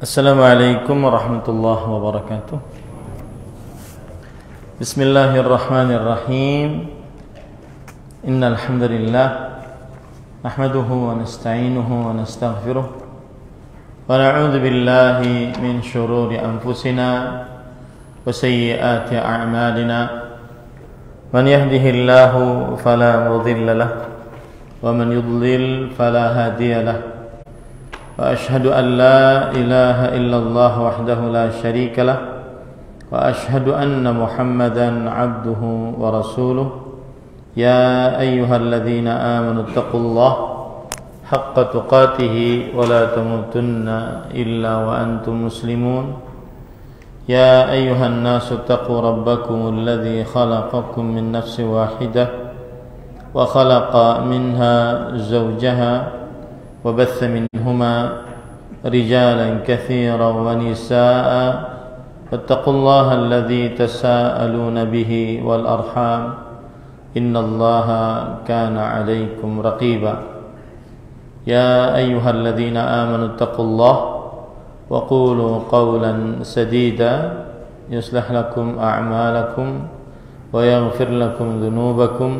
Assalamualaikum warahmatullahi wabarakatuh. Bismillahirrahmanirrahim. Innal hamdalillah nahmaduhu wa nasta'inuhu wa nastaghfiruh wa na'udzu billahi min shururi anfusina wa sayyiati a'malina. Man yahdihillahu fala mudilla lahu wa man yudlil fala hadiya lahu. وأشهد أن لا إله إلا الله وحده لا شريك له وأشهد أن محمدا عبده ورسوله يا أيها الذين آمنوا اتقوا الله حق تقاته ولا تموتن إلا وأنتم مسلمون يا أيها الناس اتقوا ربكم الذي خلقكم من نفس واحدة وخلق منها زوجها وبث منهما رجالا كثيرا ونساء فاتقوا الله الذي تساءلون به والأرحام إن الله كان عليكم رقيبا يا أيها الذين آمنوا اتقوا الله وقولوا قولا سديدا يصلح لكم أعمالكم ويغفر لكم ذنوبكم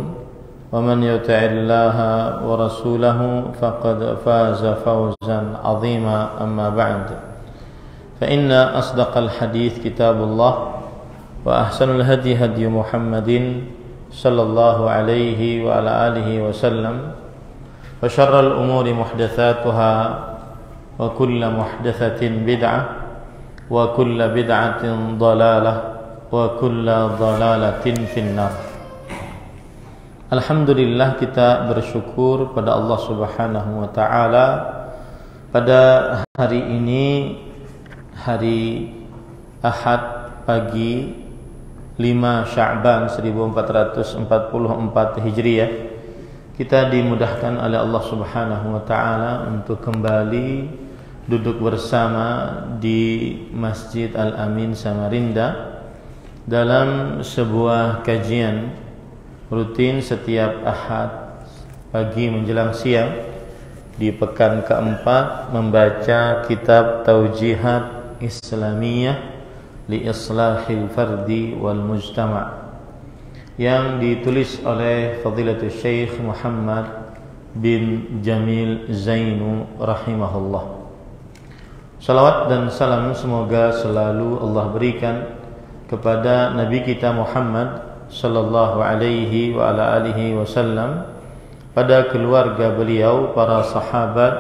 ومن يطع الله ورسوله فقد فاز فوزا عظيما أما بعد فإن أصدق الحديث كتاب الله وأحسن الهدي هدي محمد صلى الله عليه وعلى آله وسلم وشر الأمور محدثاتها وكل محدثة بدعة وكل بدعة ضلالة وكل ضلالة في النار. Alhamdulillah, kita bersyukur pada Allah Subhanahu wa taala pada hari ini, hari Ahad pagi 5 Sya'ban 1444 Hijriah, kita dimudahkan oleh Allah Subhanahu wa taala untuk kembali duduk bersama di Masjid Al-Amin Samarinda dalam sebuah kajian rutin setiap Ahad pagi menjelang siang di pekan keempat, membaca kitab Taujihat Islamiyah li Islahil Fardi wal Mujtama' yang ditulis oleh Fadilatul Syekh Muhammad bin Jamil Zainu rahimahullah. Salawat dan salam semoga selalu Allah berikan kepada Nabi kita Muhammad sallallahu alaihi wa ala alihi wasallam, pada keluarga beliau, para sahabat,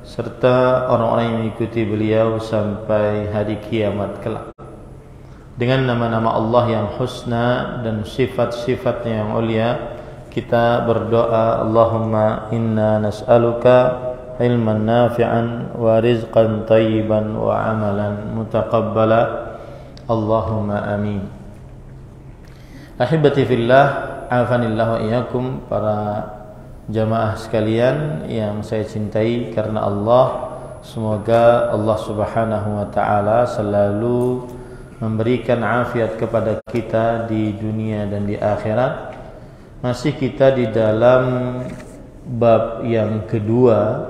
serta orang-orang yang mengikuti beliau sampai hari kiamat kelak. Dengan nama-nama Allah yang husna dan sifat-sifatnya yang ulia, kita berdoa, Allahumma inna nas'aluka ilman nafi'an wa rizqan tayyiban wa amalan mutaqabbala. Allahumma amin. Ahibati fillah, afanillah wa iyyakum, para jamaah sekalian yang saya cintai karena Allah. Semoga Allah Subhanahu wa taala selalu memberikan afiat kepada kita di dunia dan di akhirat. Masih kita di dalam bab yang kedua,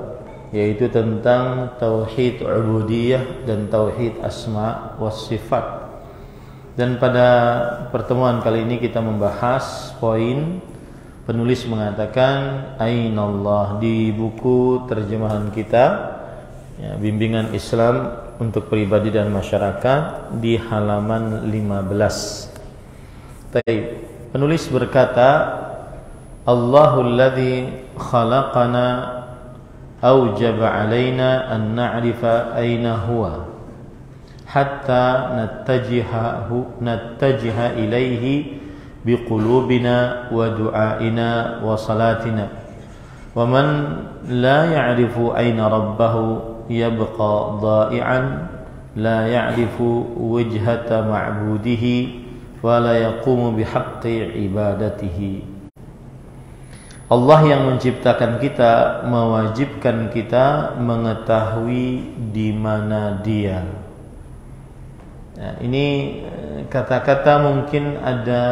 yaitu tentang tauhid ubudiyah dan tauhid asma was sifat. Dan pada pertemuan kali ini kita membahas poin penulis mengatakan Ainallah di buku terjemahan kita, ya, Bimbingan Islam untuk Pribadi dan Masyarakat, di halaman 15. Penulis berkata, Allahul ladzi khalaqana aujaba alaina an na'rifa aina huwa hatta nattajiha ilaihi biqulubina wa du'aina wa salatina. Wa man la ya'rifu aina rabbahu yabqa dha'i'an la ya'rifu wajhata ma'budihi wa la yaqumu bihaqqi ibadatihi. Allah yang menciptakan kita mewajibkan kita mengetahui di mana Dia. Nah, ini kata-kata mungkin ada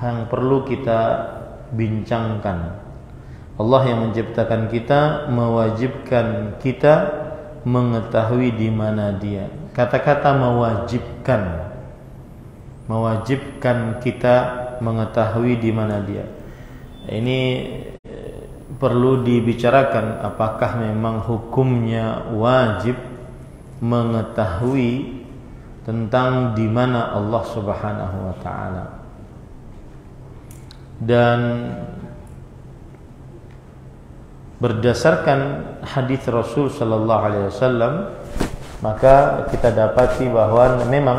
yang perlu kita bincangkan. Allah yang menciptakan kita mewajibkan kita mengetahui di mana dia. Kata-kata mewajibkan kita mengetahui di mana dia. Ini perlu dibicarakan, apakah memang hukumnya wajib mengetahui tentang di mana Allah Subhanahu wa taala. Dan berdasarkan hadis Rasul sallallahu alaihi wasallam, maka kita dapati bahwa memang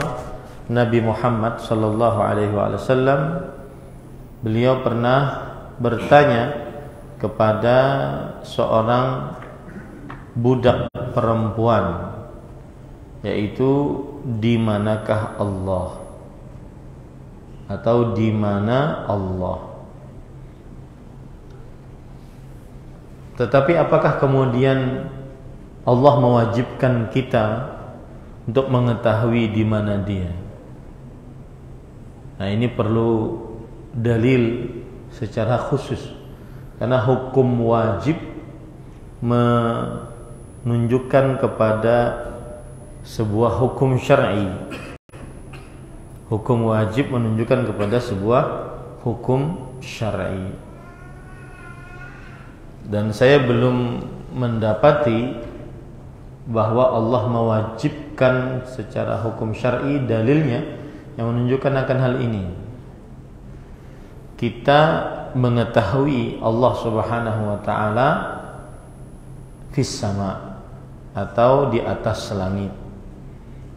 Nabi Muhammad sallallahu alaihi wasallam beliau pernah bertanya kepada seorang budak perempuan, yaitu di manakah Allah, atau di mana Allah. Tetapi apakah kemudian Allah mewajibkan kita untuk mengetahui di mana dia? Nah, ini perlu dalil secara khusus, karena hukum wajib menunjukkan kepada sebuah hukum syar'i. Hukum wajib menunjukkan kepada sebuah hukum syar'i. Dan saya belum mendapati bahwa Allah mewajibkan secara hukum syar'i dalilnya yang menunjukkan akan hal ini. Kita mengetahui Allah Subhanahu wa taala fis sama, atau di atas langit,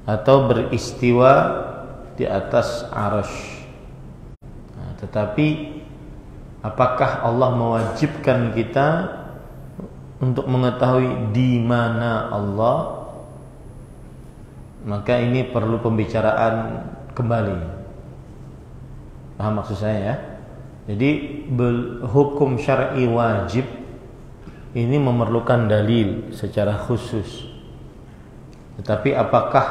atau beristiwa di atas arasy. Nah, tetapi apakah Allah mewajibkan kita untuk mengetahui di mana Allah? Maka ini perlu pembicaraan kembali. Paham maksud saya ya? Jadi hukum syar'i wajib ini memerlukan dalil secara khusus. Tetapi apakah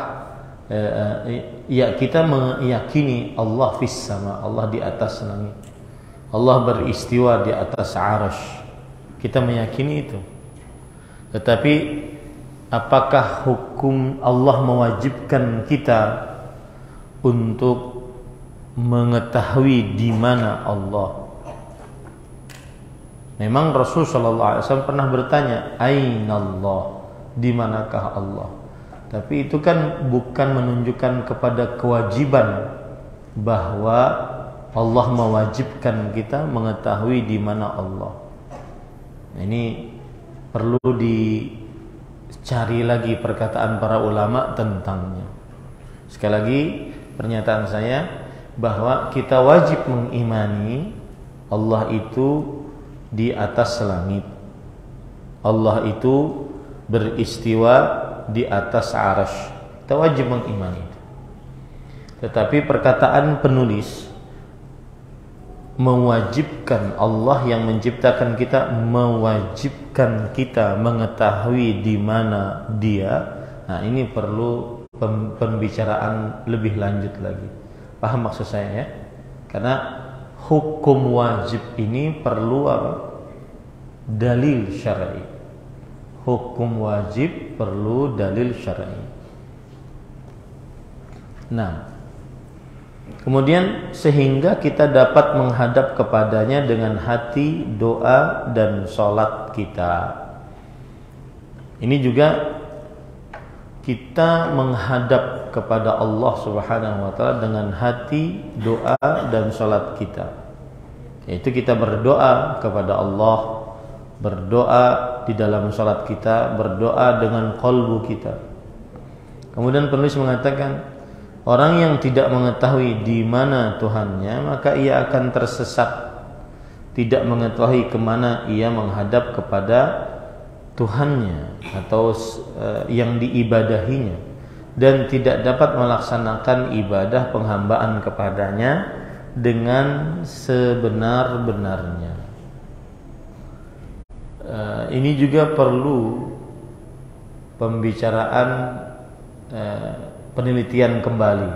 ya kita meyakini Allah fis sama, Allah di atas langit, Allah beristiwa di atas arasy, kita meyakini itu. Tetapi apakah hukum Allah mewajibkan kita untuk mengetahui di mana Allah? Memang Rasul sallallahu alaihi wasallam pernah bertanya, "Ainallah?" Di manakah Allah? Tapi itu kan bukan menunjukkan kepada kewajiban bahwa Allah mewajibkan kita mengetahui di mana Allah. Nah, ini perlu dicari lagi perkataan para ulama tentangnya. Sekali lagi pernyataan saya bahwa kita wajib mengimani Allah itu di atas langit, Allah itu beristiwa di atas arasy. Kita wajib mengimani itu. Tetapi perkataan penulis mewajibkan, Allah yang menciptakan kita mewajibkan kita mengetahui di mana dia. Nah, ini perlu pembicaraan lebih lanjut lagi. Paham maksud saya ya? Karena hukum wajib ini perlu apa? Dalil syar'i. Hukum wajib perlu dalil syar'i. Nah, kemudian sehingga kita dapat menghadap kepadanya dengan hati, doa, dan sholat kita. Ini juga kita menghadap kepada Allah Subhanahu wa taala dengan hati, doa, dan sholat kita. Yaitu kita berdoa kepada Allah, berdoa di dalam sholat kita, berdoa dengan qalbu kita. Kemudian penulis mengatakan, orang yang tidak mengetahui di mana Tuhannya, maka ia akan tersesat, tidak mengetahui kemana ia menghadap kepada Tuhannya atau yang diibadahinya, dan tidak dapat melaksanakan ibadah penghambaan kepadanya dengan sebenar-benarnya. Ini juga perlu pembicaraan, penelitian kembali.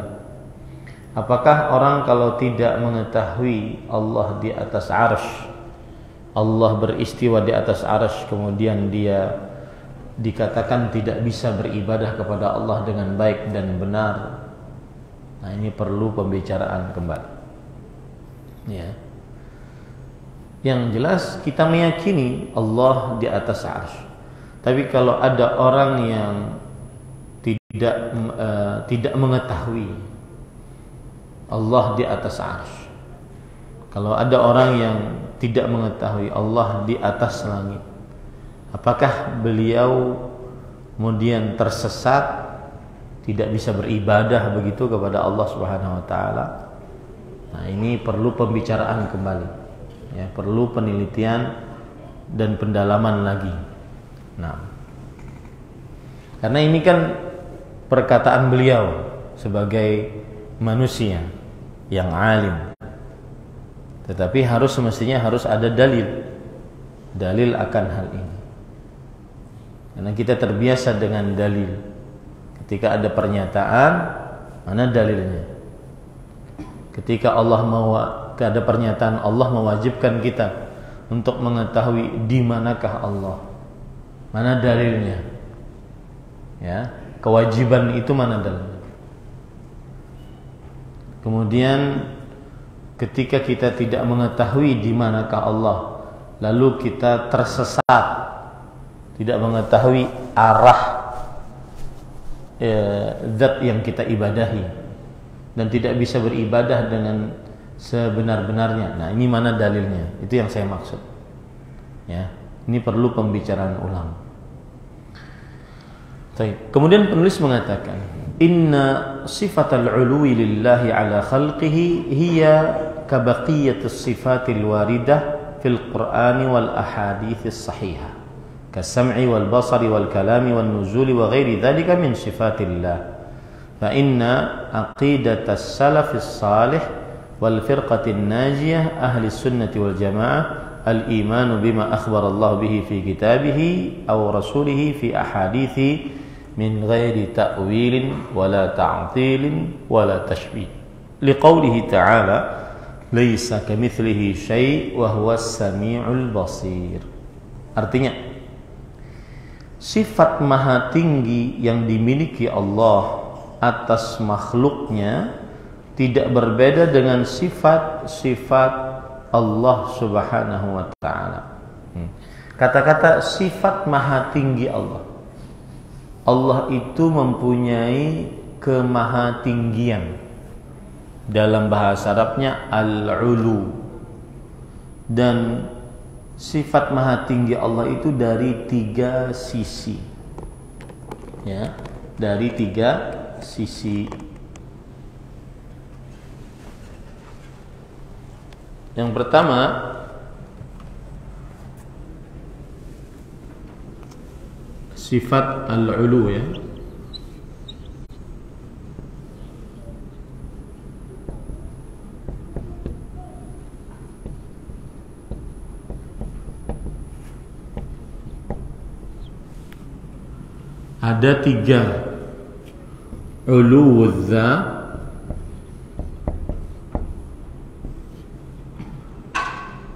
Apakah orang kalau tidak mengetahui Allah di atas arsy, Allah beristiwa di atas arsy, kemudian dia dikatakan tidak bisa beribadah kepada Allah dengan baik dan benar. Nah, ini perlu pembicaraan kembali. Ya. Yang jelas kita meyakini Allah di atas arsy. Tapi kalau ada orang yang tidak mengetahui Allah di atas arsy, kalau ada orang yang tidak mengetahui Allah di atas langit, apakah beliau kemudian tersesat, tidak bisa beribadah begitu kepada Allah Subhanahu wa taala? Nah, ini perlu pembicaraan kembali. Ya, perlu penelitian dan pendalaman lagi. Nah, karena ini kan perkataan beliau sebagai manusia yang alim, tetapi semestinya harus ada dalil akan hal ini. Karena kita terbiasa dengan dalil. Ketika ada pernyataan, mana dalilnya? Ketika ada pernyataan Allah mewajibkan kita untuk mengetahui di manakah Allah, mana dalilnya? Ya, kewajiban itu mana dalilnya? Kemudian ketika kita tidak mengetahui di manakah Allah, lalu kita tersesat, tidak mengetahui arah zat yang kita ibadahi, dan tidak bisa beribadah dengan sebenar-benarnya. Nah, ini mana dalilnya? Itu yang saya maksud. Ya, ini perlu pembicaraan ulang. Kemudian penulis mengatakan, inna sifatal uluwi lillahi ala khalqihi hiya kabaqiyatus sifatil waridah fil qur'ani wal ahadithis sahihah kasam'i wal basari wal kalami wal nuzuli wa ghairi dhalika min sifatillah. Fa inna aqidatas salafis salih wal firqatin najiyah ahli sunnati wal jamaah al-imanu bima akhbar Allah bihi fi kitabihi aw rasulihi fi ahadithi min ghairi ta'wilin wala ta'tilin wala tashbih. Liqaulihi ta'ala laisa kamitslihi syai' wa huwas samiul basir. Artinya, sifat maha tinggi yang dimiliki Allah atas makhluknya tidak berbeda dengan sifat-sifat Allah Subhanahu wa ta'ala. Kata-kata sifat maha tinggi Allah, Allah itu mempunyai kemahatinggian. Dalam bahasa Arabnya al-ulu. Dan sifat maha tinggi Allah itu dari 3 sisi. Ya, dari 3 sisi. Yang pertama, sifat al-ulu, ya. Ada 3. Uluwuz dzat,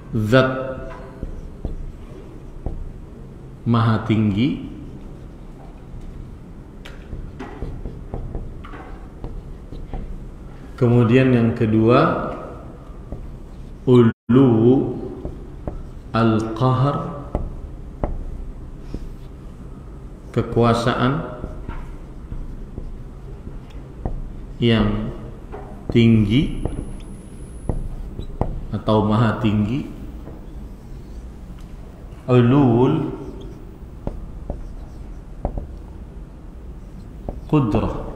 zat maha tinggi. Kemudian yang kedua, ulu al-qahr, kekuasaan yang tinggi atau maha tinggi. Ulul qudrah,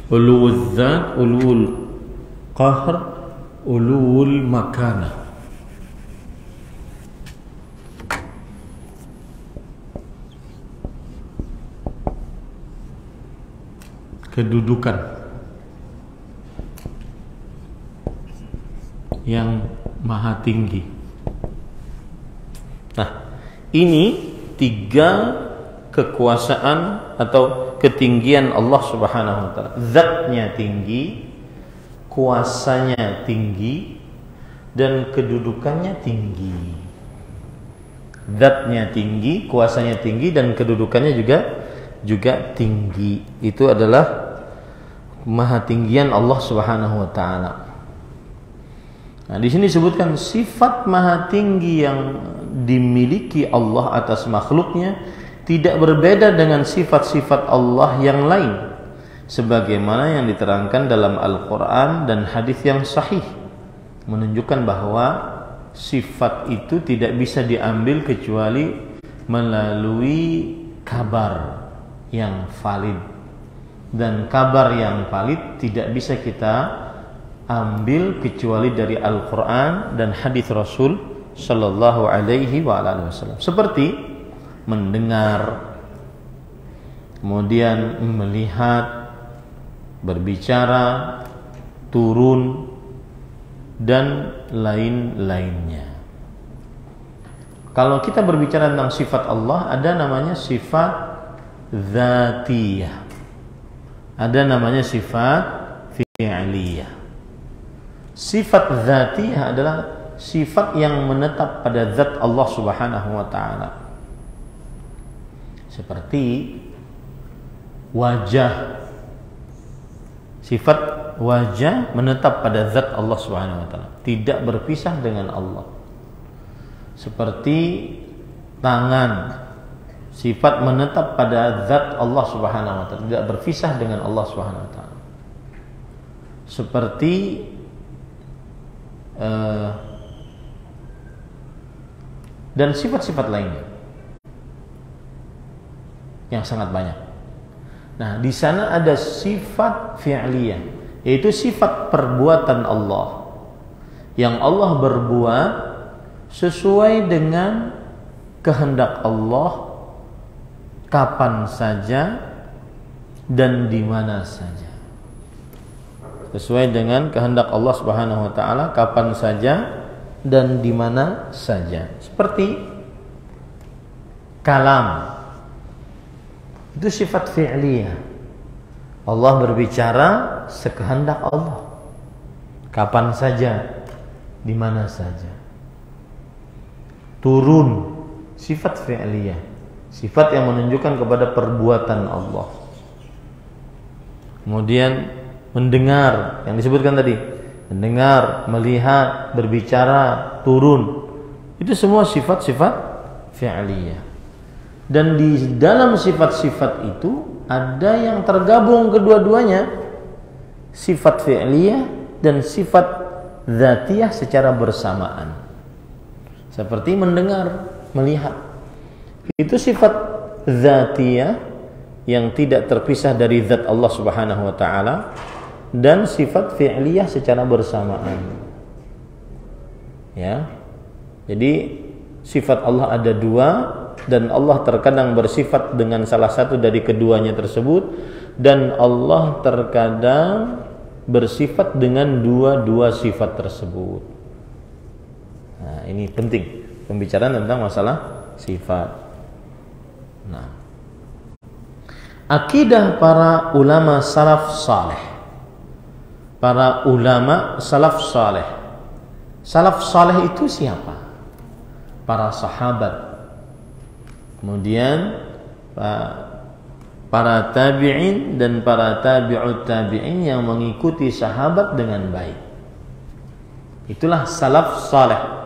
ulul dzat, ulul qahr, ulul makanah. Kedudukan yang maha tinggi. Nah, ini tiga kekuasaan atau ketinggian Allah Subhanahu wa taala. Zatnya tinggi, kuasanya tinggi, dan kedudukannya tinggi. Zatnya tinggi, kuasanya tinggi, dan kedudukannya juga tinggi. Itu adalah maha tinggian Allah Subhanahu wa taala. Nah, di sini disebutkan sifat maha tinggi yang dimiliki Allah atas makhluknya tidak berbeda dengan sifat-sifat Allah yang lain, sebagaimana yang diterangkan dalam Al-Quran dan hadis yang sahih, menunjukkan bahwa sifat itu tidak bisa diambil kecuali melalui kabar yang valid, dan kabar yang valid tidak bisa kita ambil kecuali dari Al-Quran dan hadis Rasul Sallallahu Alaihi Wasallam, seperti mendengar, kemudian melihat, berbicara, turun, dan lain-lainnya. Kalau kita berbicara tentang sifat Allah, ada namanya sifat dzatiyah, ada namanya sifat fi'liyah. Sifat dzatiyah adalah sifat yang menetap pada zat Allah Subhanahu wa taala. Seperti wajah. Sifat wajah menetap pada zat Allah Subhanahu wa taala, tidak berpisah dengan Allah. Seperti tangan, sifat menetap pada zat Allah Subhanahu wa taala, tidak berpisah dengan Allah Subhanahu wa taala. Seperti dan sifat-sifat lainnya yang sangat banyak. Nah, di sana ada sifat fi'liyah, yaitu sifat perbuatan Allah, yang Allah berbuat sesuai dengan kehendak Allah, kapan saja dan di mana saja. Sesuai dengan kehendak Allah Subhanahu wa taala, kapan saja dan di mana saja. Seperti kalam, itu sifat fi'liyah. Allah berbicara sekehendak Allah, kapan saja, di mana saja. Turun, sifat fi'liyah, sifat yang menunjukkan kepada perbuatan Allah. Kemudian mendengar, yang disebutkan tadi, mendengar, melihat, berbicara, turun, itu semua sifat-sifat fi'liyah. Dan di dalam sifat-sifat itu ada yang tergabung kedua-duanya, sifat fi'liyah dan sifat dzatiyah secara bersamaan. Seperti mendengar, melihat, itu sifat dzatiyah yang tidak terpisah dari zat Allah Subhanahu wa taala, dan sifat fi'liyah secara bersamaan. Ya. Jadi sifat Allah ada dua, dan Allah terkadang bersifat dengan salah satu dari keduanya tersebut, dan Allah terkadang bersifat dengan dua-dua sifat tersebut. Nah, ini penting pembicaraan tentang masalah sifat. Nah, akidah para ulama salaf saleh. Para ulama salaf saleh. Salaf saleh itu siapa? Para sahabat. Kemudian para tabi'in dan para tabi'ut tabi'in yang mengikuti sahabat dengan baik. Itulah salaf saleh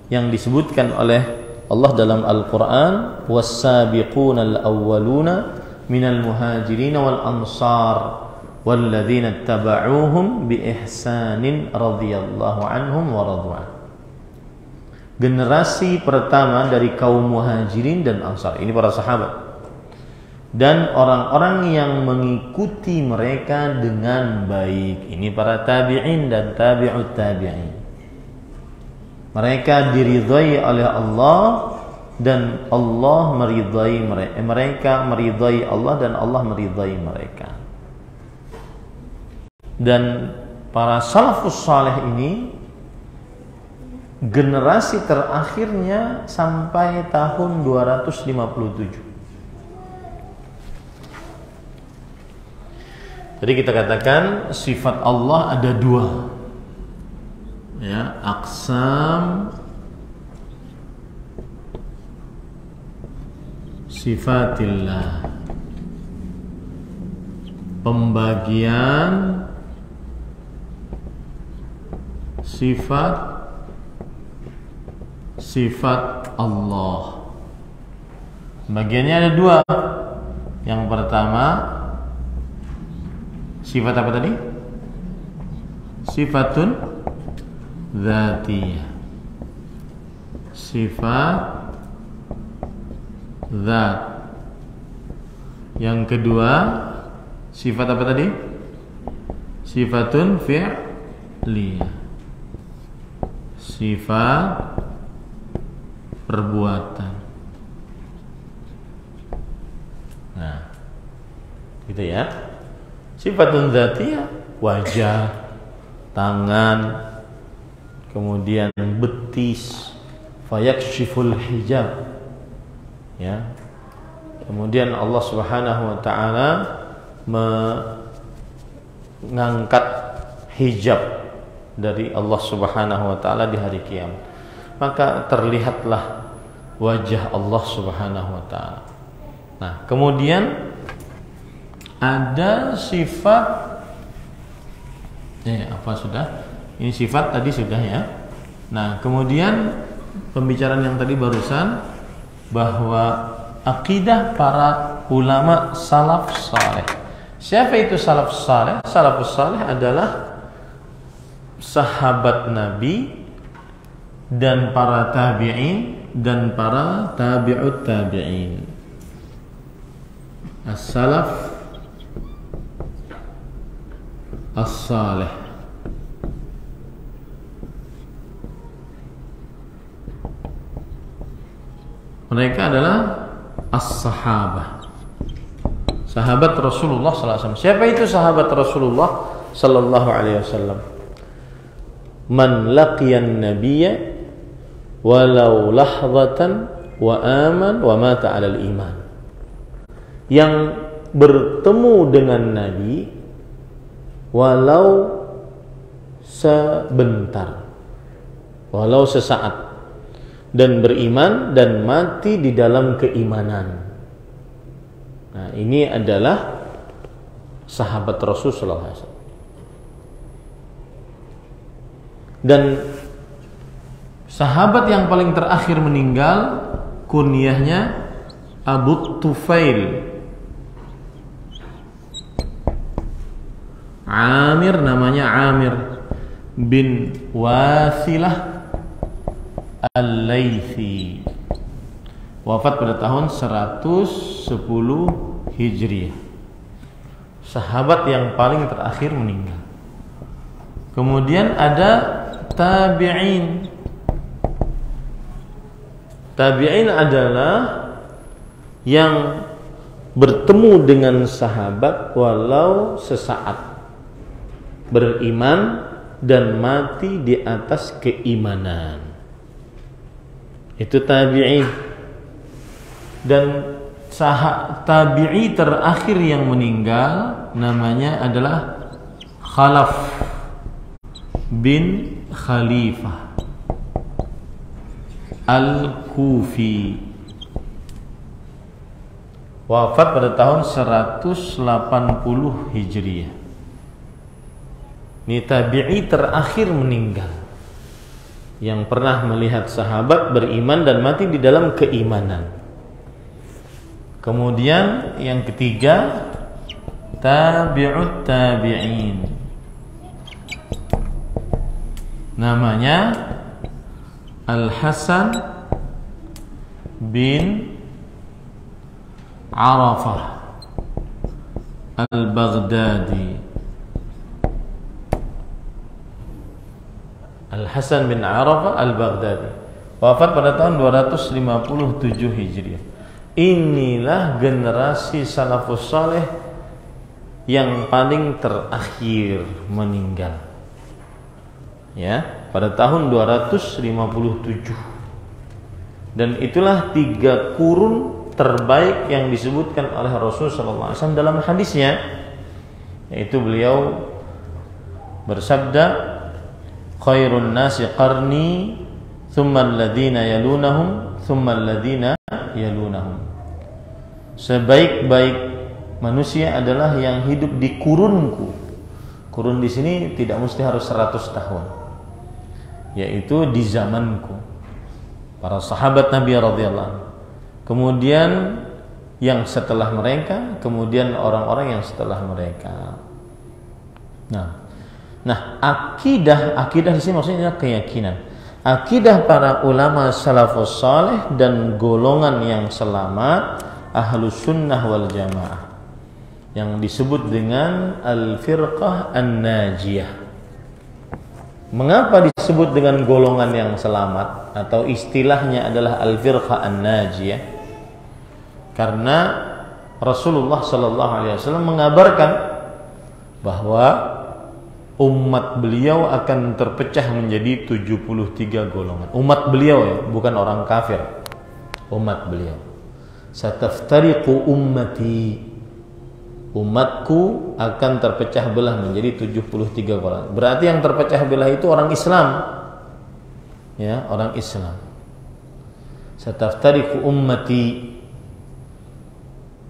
yang disebutkan oleh Allah dalam Al-Quran, was-sabiqunal awwaluna minal muhajirin wal ansar walladzina ittaba'uuhum bi ihsanin radhiyallahu anhum wa radwan. Generasi pertama dari kaum muhajirin dan ansar, ini para sahabat, dan orang-orang yang mengikuti mereka dengan baik, ini para tabi'in dan tabi'ut tabi'in. Mereka diridhai oleh Allah dan Allah meridhai mereka. Mereka meridhai Allah dan Allah meridhai mereka. Dan para salafus saleh ini generasi terakhirnya sampai tahun 257. Jadi kita katakan sifat Allah ada dua, ya, aqsam sifatillah, pembagian sifat Allah. Bagiannya ada dua. Yang pertama, sifat apa tadi? Sifatun dzatiyah. Sifat zat. Yang kedua, sifat apa tadi? Sifatun fi'liyah. Sifat perbuatan. Nah, gitu ya. Sifatun dzatiyah, wajah, tangan, kemudian betis, fayakshiful hijab, ya. Kemudian Allah Subhanahu wa taala mengangkat hijab dari Allah Subhanahu wa taala di hari kiamat. Maka terlihatlah wajah Allah Subhanahu wa taala. Nah, kemudian ada sifat, apa sudah? Ini sifat tadi sudah ya. Nah, kemudian pembicaraan yang tadi barusan bahwa akidah para ulama salaf saleh. Siapa itu salaf saleh? Salafus saleh adalah sahabat Nabi dan para tabi'in dan para tabi'ut tabi'in. As-salaf as-salih. Mereka adalah as-sahabah, sahabat Rasulullah sallallahu alaihi wasallam. Siapa itu sahabat Rasulullah sallallahu alaihi wasallam? Man laqiyan nabiyya walau lahzatan wa aman wa mata 'alal iman. Yang bertemu dengan Nabi walau sebentar, walau sesaat, dan beriman dan mati di dalam keimanan. Nah, ini adalah sahabat Rasul sallallahu alaihi wasallam. Dan sahabat yang paling terakhir meninggal kunyahnya Abu Tufail. Amir, namanya Amir bin Wasilah Al-Laythi, wafat pada tahun 110 Hijriah. Sahabat yang paling terakhir meninggal. Kemudian ada tabi'in. Tabi'in adalah yang bertemu dengan sahabat walau sesaat, beriman dan mati di atas keimanan. Itu tabi'i. Dan tabi'i terakhir yang meninggal namanya adalah Khalaf bin Khalifah Al-Kufi, wafat pada tahun 180 Hijriah. Ini tabi'i terakhir meninggal yang pernah melihat sahabat beriman dan mati di dalam keimanan. Kemudian yang ketiga, tabi'ut tabi'in. Namanya Al-Hasan bin Arafah Al-Baghdadi. Al-Hasan bin Arafah Al-Baghdadi, wafat pada tahun 257 Hijriah. Inilah generasi salafus saleh yang paling terakhir meninggal. Ya. pada tahun 257. Dan itulah 3 kurun terbaik yang disebutkan oleh Rasulullah SAW dalam hadisnya, yaitu beliau bersabda, khairun nasi qarni thumma alladhina yalunahum thumma alladhina yalunahum. Sebaik-baik manusia adalah yang hidup di kurunku. Kurun di sini tidak mesti harus 100 tahun, yaitu di zamanku, para sahabat Nabi radhiyallahu anhu, kemudian yang setelah mereka, kemudian orang-orang yang setelah mereka. Nah, akidah di sini maksudnya keyakinan. Akidah para ulama salafus saleh dan golongan yang selamat, ahlus sunnah wal jamaah, yang disebut dengan al-firqah an-najiyah. Mengapa disebut dengan golongan yang selamat atau istilahnya adalah al-firqah an-najiyah? Karena Rasulullah sallallahu alaihi wasallam mengabarkan bahwa umat beliau akan terpecah menjadi 73 golongan. Umat beliau ya, bukan orang kafir. Umat beliau. Sataftariqu ummati, umatku akan terpecah belah menjadi 73 golongan. Berarti yang terpecah belah itu orang Islam. Ya, orang Islam. Sataftariqu ummati.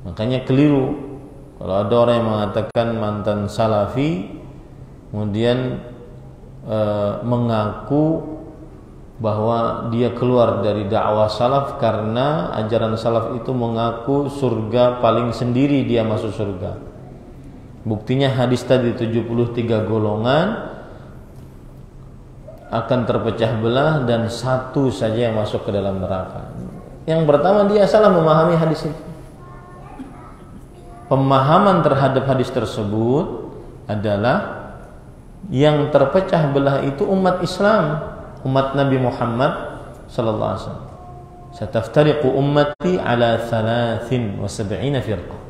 Makanya keliru kalau ada orang yang mengatakan mantan salafi kemudian mengaku bahwa dia keluar dari dakwah salaf karena ajaran salaf itu mengaku surga paling sendiri, dia masuk surga. Buktinya hadis tadi 73 golongan akan terpecah belah dan satu saja yang masuk ke dalam neraka. Yang pertama, dia salah memahami hadis itu. Pemahaman terhadap hadis tersebut adalah yang terpecah belah itu umat Islam, umat Nabi Muhammad sallallahu alaihi wasallam. Sataftariqu ummati ala 73 firqah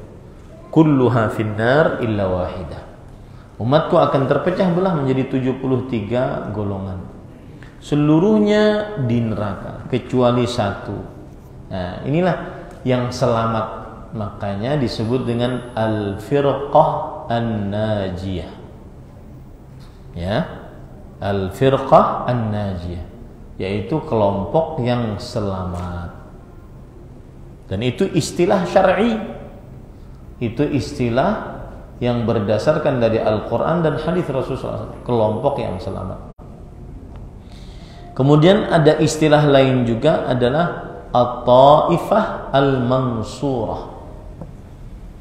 kulluha finnar illa wahidah. Umatku akan terpecah belah menjadi 73 golongan. Seluruhnya di neraka kecuali satu. Nah, inilah yang selamat. Makanya disebut dengan al-firqah an-najiyah. Ya, al-firqah an-najiyah, yaitu kelompok yang selamat. Dan itu istilah syar'i, itu istilah yang berdasarkan dari Al-Quran dan hadis Rasulullah SAW, kelompok yang selamat. Kemudian ada istilah lain juga adalah at-ta'ifah al-mansurah.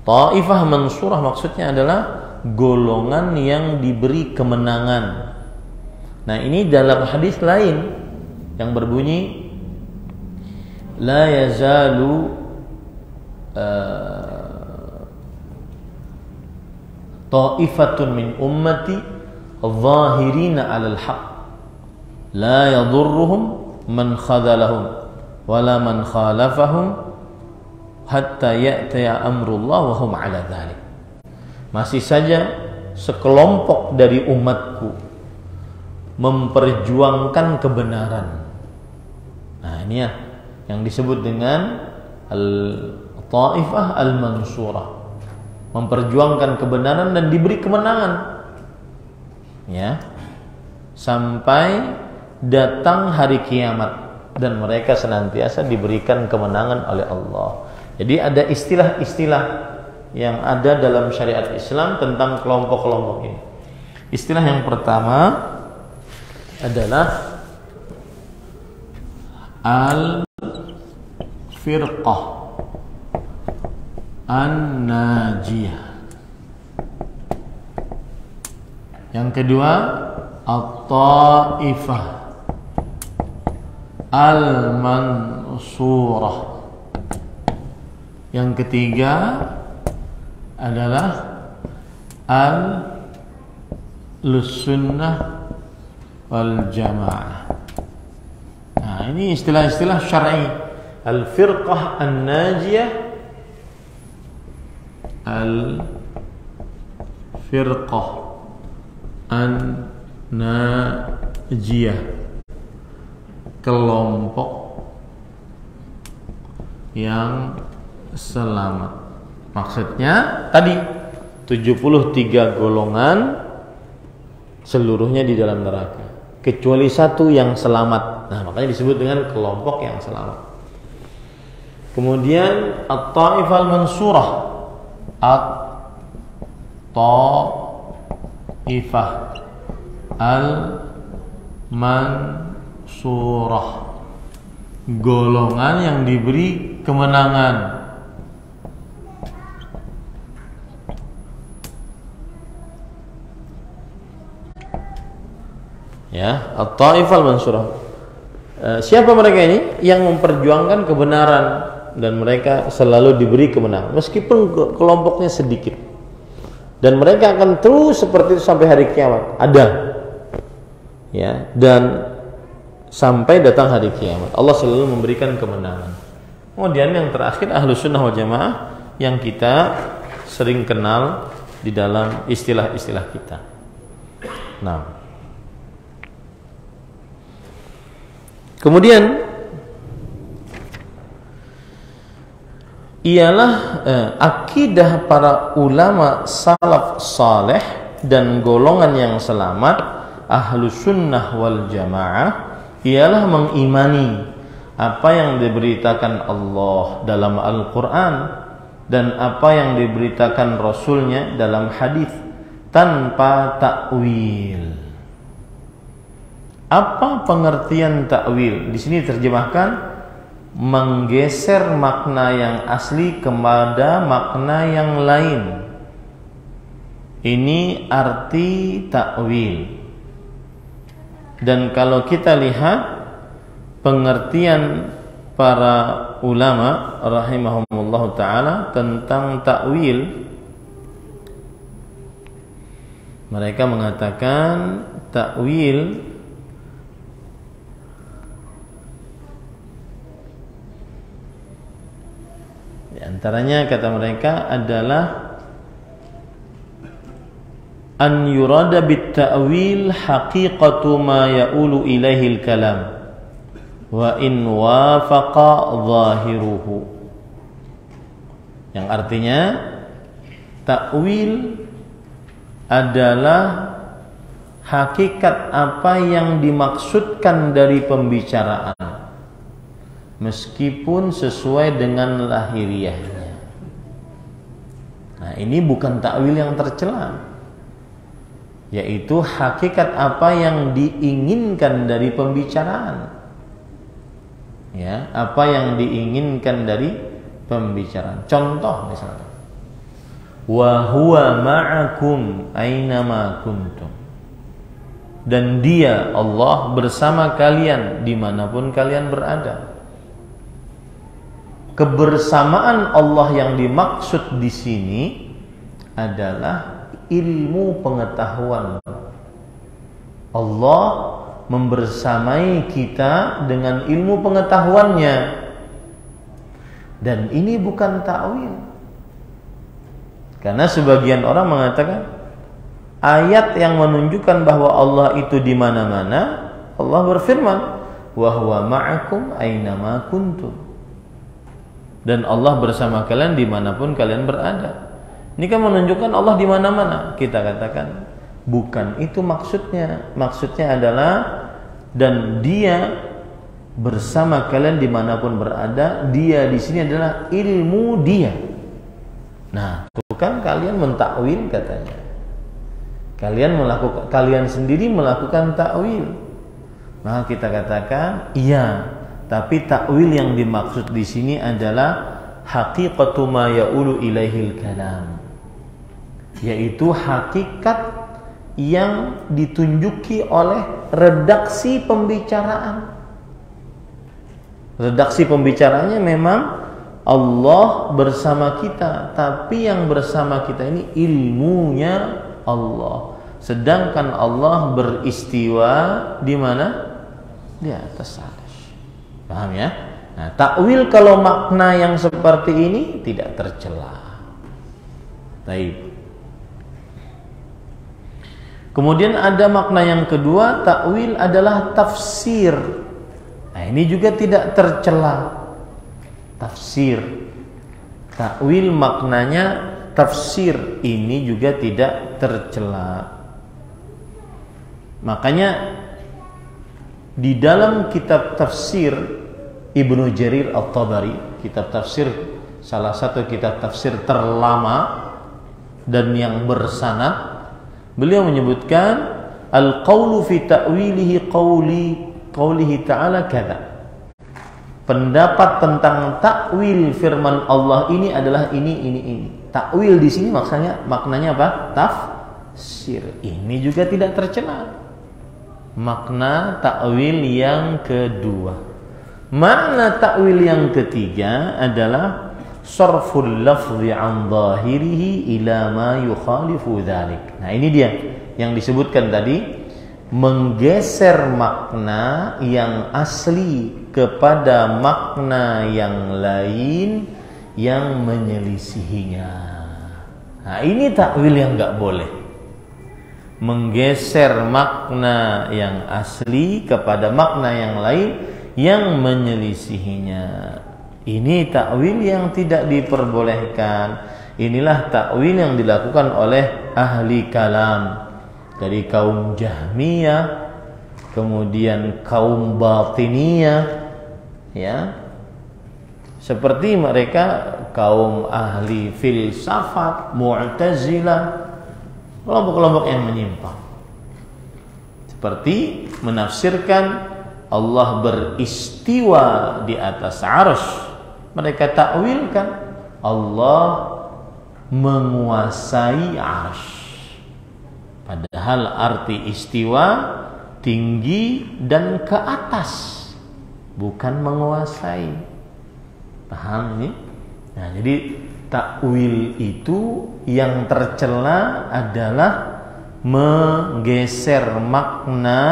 Ta'ifah mansurah maksudnya adalah golongan yang diberi kemenangan. Nah, ini dalam hadis lain yang berbunyi la yazalu ta'ifatun min ummati adh-dhahirina 'alal haqq la yadhurruhum man khadalahum wala man khalafahum hatta ya'tiya amrullah wa hum 'ala dzalik. Masih saja sekelompok dari umatku memperjuangkan kebenaran. Nah, ini ya yang disebut dengan al-ta'ifah al-mansurah, memperjuangkan kebenaran dan diberi kemenangan, ya, sampai datang hari kiamat dan mereka senantiasa diberikan kemenangan oleh Allah. Jadi ada istilah-istilah yang ada dalam syariat Islam tentang kelompok-kelompok ini. Istilah yang pertama adalah al-firqah an-najiyah. Yang kedua, at-ta'ifah al-mansurah. Yang ketiga adalah al-sunnah wal jamaah. Nah, ini istilah-istilah syar'i. Al-firqah an-najiyah, al-firqah an-najiyah, jiyah, kelompok yang selamat. Maksudnya tadi 73 golongan seluruhnya di dalam neraka, kecuali satu yang selamat. Nah, makanya disebut dengan kelompok yang selamat. Kemudian at-ta'ifah al-mansurah, at-ta'ifah al-mansurah, golongan yang diberi kemenangan. Ya, at-ta'ifah al-mansurah. Siapa mereka ini? Yang memperjuangkan kebenaran dan mereka selalu diberi kemenangan meskipun kelompoknya sedikit. Dan mereka akan terus seperti itu sampai hari kiamat. Ada. Ya, dan sampai datang hari kiamat Allah selalu memberikan kemenangan. Kemudian yang terakhir Ahlus Sunnah wal Jamaah yang kita sering kenal di dalam istilah-istilah kita. Nah, kemudian ialah akidah para ulama salaf saleh dan golongan yang selamat Ahlus Sunnah wal Jamaah ialah mengimani apa yang diberitakan Allah dalam Al-Quran dan apa yang diberitakan Rasulnya dalam hadis tanpa takwil. Apa pengertian takwil? Di sini terjemahkan menggeser makna yang asli kepada makna yang lain. Ini arti takwil. Dan kalau kita lihat pengertian para ulama rahimahumullah ta'ala tentang takwil, mereka mengatakan takwil di antaranya kata mereka adalah an yurada bit ta'wil haqiqatu ma ya'ulu ilaihi al-kalam wa in wafaqa zahiruhu, yang artinya takwil adalah hakikat apa yang dimaksudkan dari pembicaraan meskipun sesuai dengan lahiriahnya. Nah, ini bukan takwil yang tercela, yaitu hakikat apa yang diinginkan dari pembicaraan. Ya, apa yang diinginkan dari pembicaraan. Contoh misalnya, wa huwa ma'akum aynama kuntum, dan Dia Allah bersama kalian dimanapun kalian berada. Kebersamaan Allah yang dimaksud di sini adalah ilmu pengetahuan. Allah membersamai kita dengan ilmu pengetahuannya, dan ini bukan takwil. Karena sebagian orang mengatakan ayat yang menunjukkan bahwa Allah itu di mana-mana, Allah berfirman, wa huwa ma'akum aynama kuntum, dan Allah bersama kalian dimanapun kalian berada. Ini kan menunjukkan Allah di mana-mana. Kita katakan bukan itu maksudnya. Maksudnya adalah dan Dia bersama kalian dimanapun berada. Dia di sini adalah ilmu Dia. Nah, itu kan kalian mentakwil katanya. Kalian sendiri melakukan takwil. Maka kita katakan iya, tapi takwil yang dimaksud di sini adalah haqiqatu ma ya'ulu ilaihil kalam, yaitu hakikat yang ditunjuki oleh redaksi pembicaraan. Redaksi pembicaraannya memang Allah bersama kita, tapi yang bersama kita ini ilmunya Allah. Sedangkan Allah beristiwa di mana? Di atas arsy. Paham ya? Nah, takwil kalau makna yang seperti ini tidak tercela. Baik. Kemudian ada makna yang kedua, takwil adalah tafsir. Nah, ini juga tidak tercela. Tafsir. Takwil maknanya tafsir, ini juga tidak tercela. Makanya di dalam kitab tafsir Ibnu Jarir At-Tabari, kitab tafsir salah satu kitab tafsir terlama dan yang bersanad, beliau menyebutkan al-qaulu fi ta'wilihi qaulihi ta'ala kadza. Pendapat tentang takwil firman Allah ini adalah ini. Takwil di sini maknanya apa? Tafsir. Ini juga tidak tercela. Makna takwil yang kedua. Makna takwil yang ketiga adalah sarful lafzi an zahirihi ila ma yukhalifu dzalik. Nah, ini dia yang disebutkan tadi, menggeser makna yang asli kepada makna yang lain yang menyelisihinya. Nah, ini takwil yang enggak boleh. Menggeser makna yang asli kepada makna yang lain yang menyelisihinya. Ini takwil yang tidak diperbolehkan. Inilah takwil yang dilakukan oleh ahli kalam dari kaum Jahmiyah, kemudian kaum Batiniyah, ya. Seperti mereka kaum ahli filsafat, Mu'tazilah, kelompok-kelompok yang menyimpang. Seperti menafsirkan Allah beristiwa di atas arsy. Mereka takwilkan Allah menguasai arsy. Padahal arti istiwa tinggi dan ke atas, bukan menguasai. Paham ini? Nah, jadi takwil itu yang tercela adalah menggeser makna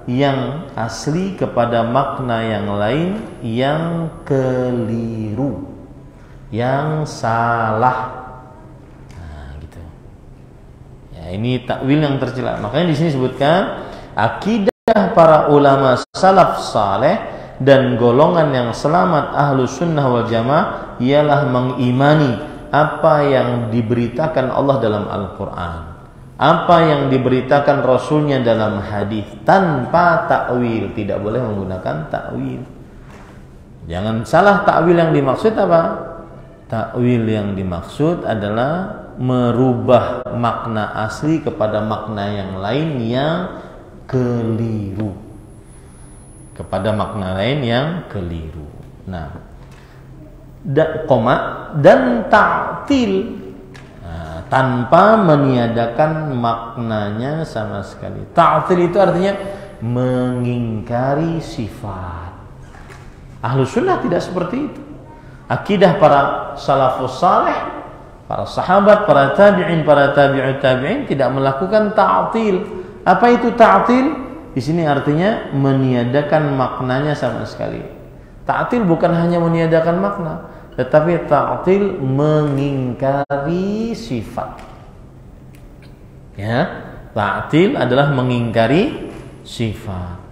yang asli kepada makna yang lain yang keliru, yang salah. Nah, gitu. Ya, ini takwil yang tercela. Makanya di sini disebutkan akidah para ulama salaf saleh dan golongan yang selamat ahlus sunnah wal jamaah ialah mengimani apa yang diberitakan Allah dalam Al-Quran, apa yang diberitakan Rasulnya dalam hadis, tanpa takwil. Tidak boleh menggunakan takwil. Jangan salah, takwil yang dimaksud apa? Takwil yang dimaksud adalah merubah makna asli kepada makna yang lain yang keliru. Kepada makna lain yang keliru. Nah, dan ta'til, tanpa meniadakan maknanya sama sekali. Ta'til itu artinya mengingkari sifat. Ahlus sunnah tidak seperti itu. Akidah para salafus saleh, para sahabat, para tabi'in, para tabi'ut tabi'in tidak melakukan ta'til. Apa itu ta'til? Di sini artinya meniadakan maknanya sama sekali. Ta'til bukan hanya meniadakan makna, tetapi ta'til mengingkari sifat. Ya, ta'til adalah mengingkari sifat.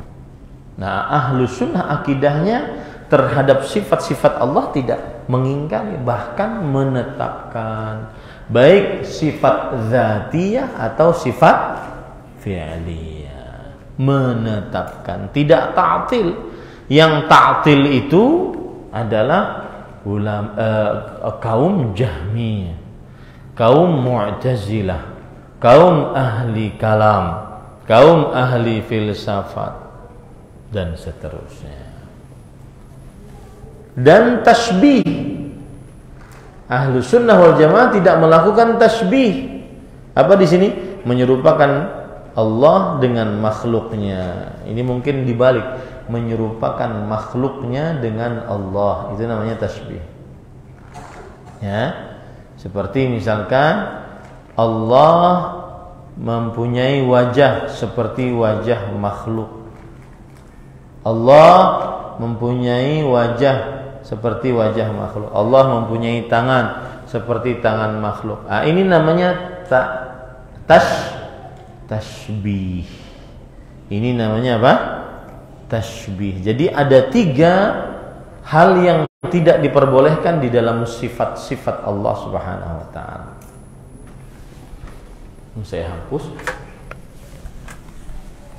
Nah, ahlus sunnah akidahnya terhadap sifat-sifat Allah tidak mengingkari, bahkan menetapkan, baik sifat dzatiyah atau sifat fi'liyah. Menetapkan, tidak ta'til. Yang ta'til itu adalah kaum Jahmiyah, kaum Mu'tazilah, kaum ahli kalam, kaum ahli filsafat, dan seterusnya. Dan tasbih, Ahlus sunnah wal jamaah tidak melakukan tasbih. Apa di sini? Menyerupakan Allah dengan makhluknya. Ini mungkin dibalik, menyerupakan makhluknya dengan Allah. Itu namanya tasbih. Ya, seperti misalkan Allah mempunyai wajah seperti wajah makhluk. Allah mempunyai wajah seperti wajah makhluk. Allah mempunyai tangan seperti tangan makhluk. Ini namanya tasbih. tashbih. Ini namanya apa? Tashbih. Jadi ada 3 hal yang tidak diperbolehkan di dalam sifat-sifat Allah Subhanahu wa taala. Saya hapus.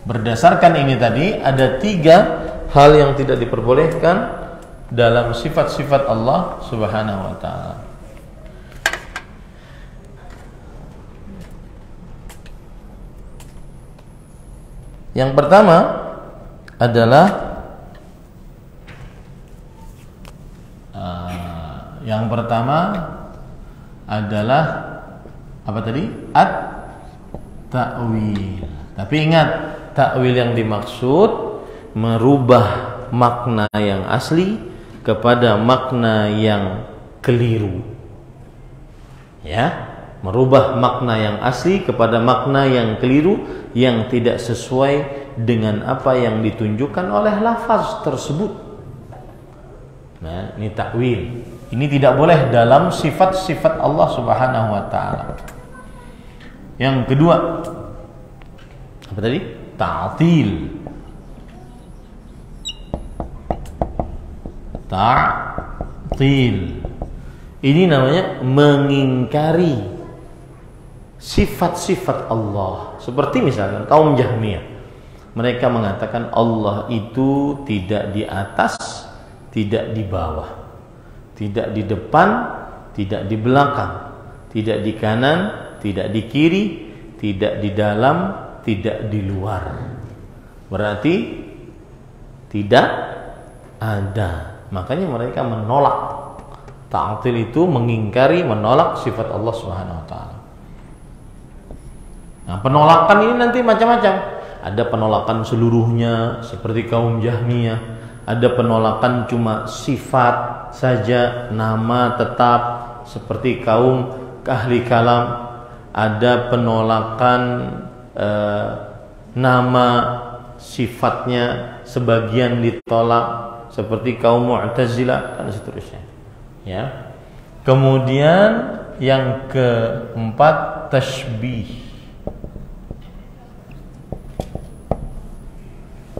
Berdasarkan ini tadi ada 3 hal yang tidak diperbolehkan dalam sifat-sifat Allah Subhanahu wa taala. Yang pertama adalah apa tadi? At-ta'wil. Tapi ingat, ta'wil yang dimaksud merubah makna yang asli kepada makna yang keliru. Ya, merubah makna yang asli kepada makna yang keliru yang tidak sesuai dengan apa yang ditunjukkan oleh lafaz tersebut. Nah, ini ta'wil. Ini tidak boleh dalam sifat-sifat Allah Subhanahu wa taala. Yang kedua, apa tadi? Ta'til. Ta'til. Ini namanya mengingkari sifat-sifat Allah. Seperti misalkan kaum Jahmiyah. Mereka mengatakan Allah itu tidak di atas, tidak di bawah, tidak di depan, tidak di belakang, tidak di kanan, tidak di kiri, tidak di dalam, tidak di luar. Berarti tidak ada. Makanya mereka menolak. Ta'til itu mengingkari, menolak sifat Allah Subhanahu wa taala. Nah, penolakan ini nanti macam-macam. Ada penolakan seluruhnya seperti kaum Jahmiyah, ada penolakan cuma sifat saja, nama tetap seperti kaum ahli kalam, ada penolakan nama sifatnya sebagian ditolak seperti kaum Mu'tazilah dan seterusnya. Ya. Kemudian yang keempat, tashbih.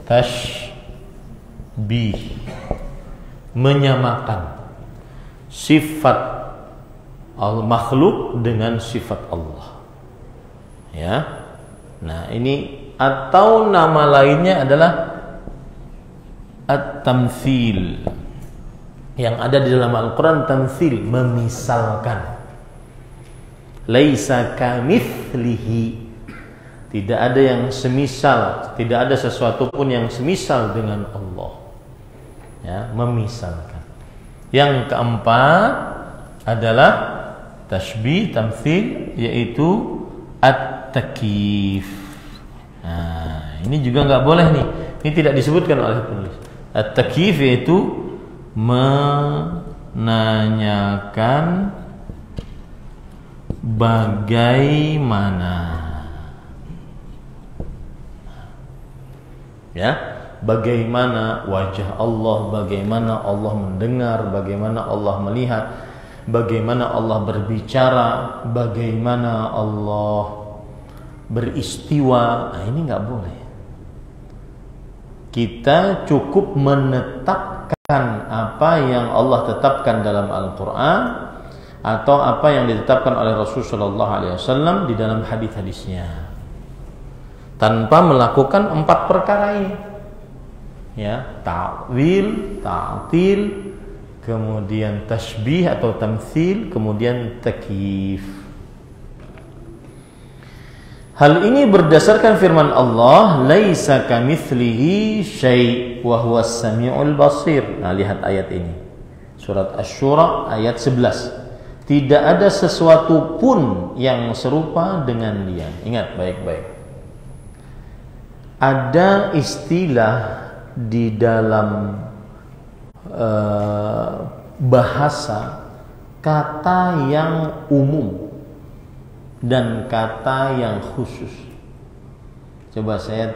Tashbih, menyamakan sifat al-makhluk dengan sifat Allah. Ya. Nah, ini atau nama lainnya adalah at-tamtsil. Yang ada di dalam Al-Quran, tamtsil, memisalkan. Laisa kamitslihi, tidak ada yang semisal, tidak ada sesuatu pun yang semisal dengan Allah. Ya, memisalkan. Yang keempat adalah tashbih, tamtsil, yaitu at-takyif. Nah, ini juga nggak boleh nih. Ini tidak disebutkan oleh penulis. At-takyif yaitu menanyakan bagaimana, ya, bagaimana wajah Allah, bagaimana Allah mendengar, bagaimana Allah melihat, bagaimana Allah berbicara, bagaimana Allah beristiwa. Nah, ini nggak boleh. Kita cukup menetapkan apa yang Allah tetapkan dalam Al-Quran atau apa yang ditetapkan oleh Rasulullah SAW di dalam hadis-hadisnya, tanpa melakukan 4 perkara ini. Ya, ta'wil, ta'til, kemudian tashbih atau tamtsil, kemudian takyif. Hal ini berdasarkan firman Allah, laisa kamitslihi syai' wa huwas samiul basir. Nah, lihat ayat ini. Surat Asy-Syura ayat 11. Tidak ada sesuatu pun yang serupa dengan Dia. Ingat baik-baik. Ada istilah di dalam bahasa, kata yang umum dan kata yang khusus. Coba saya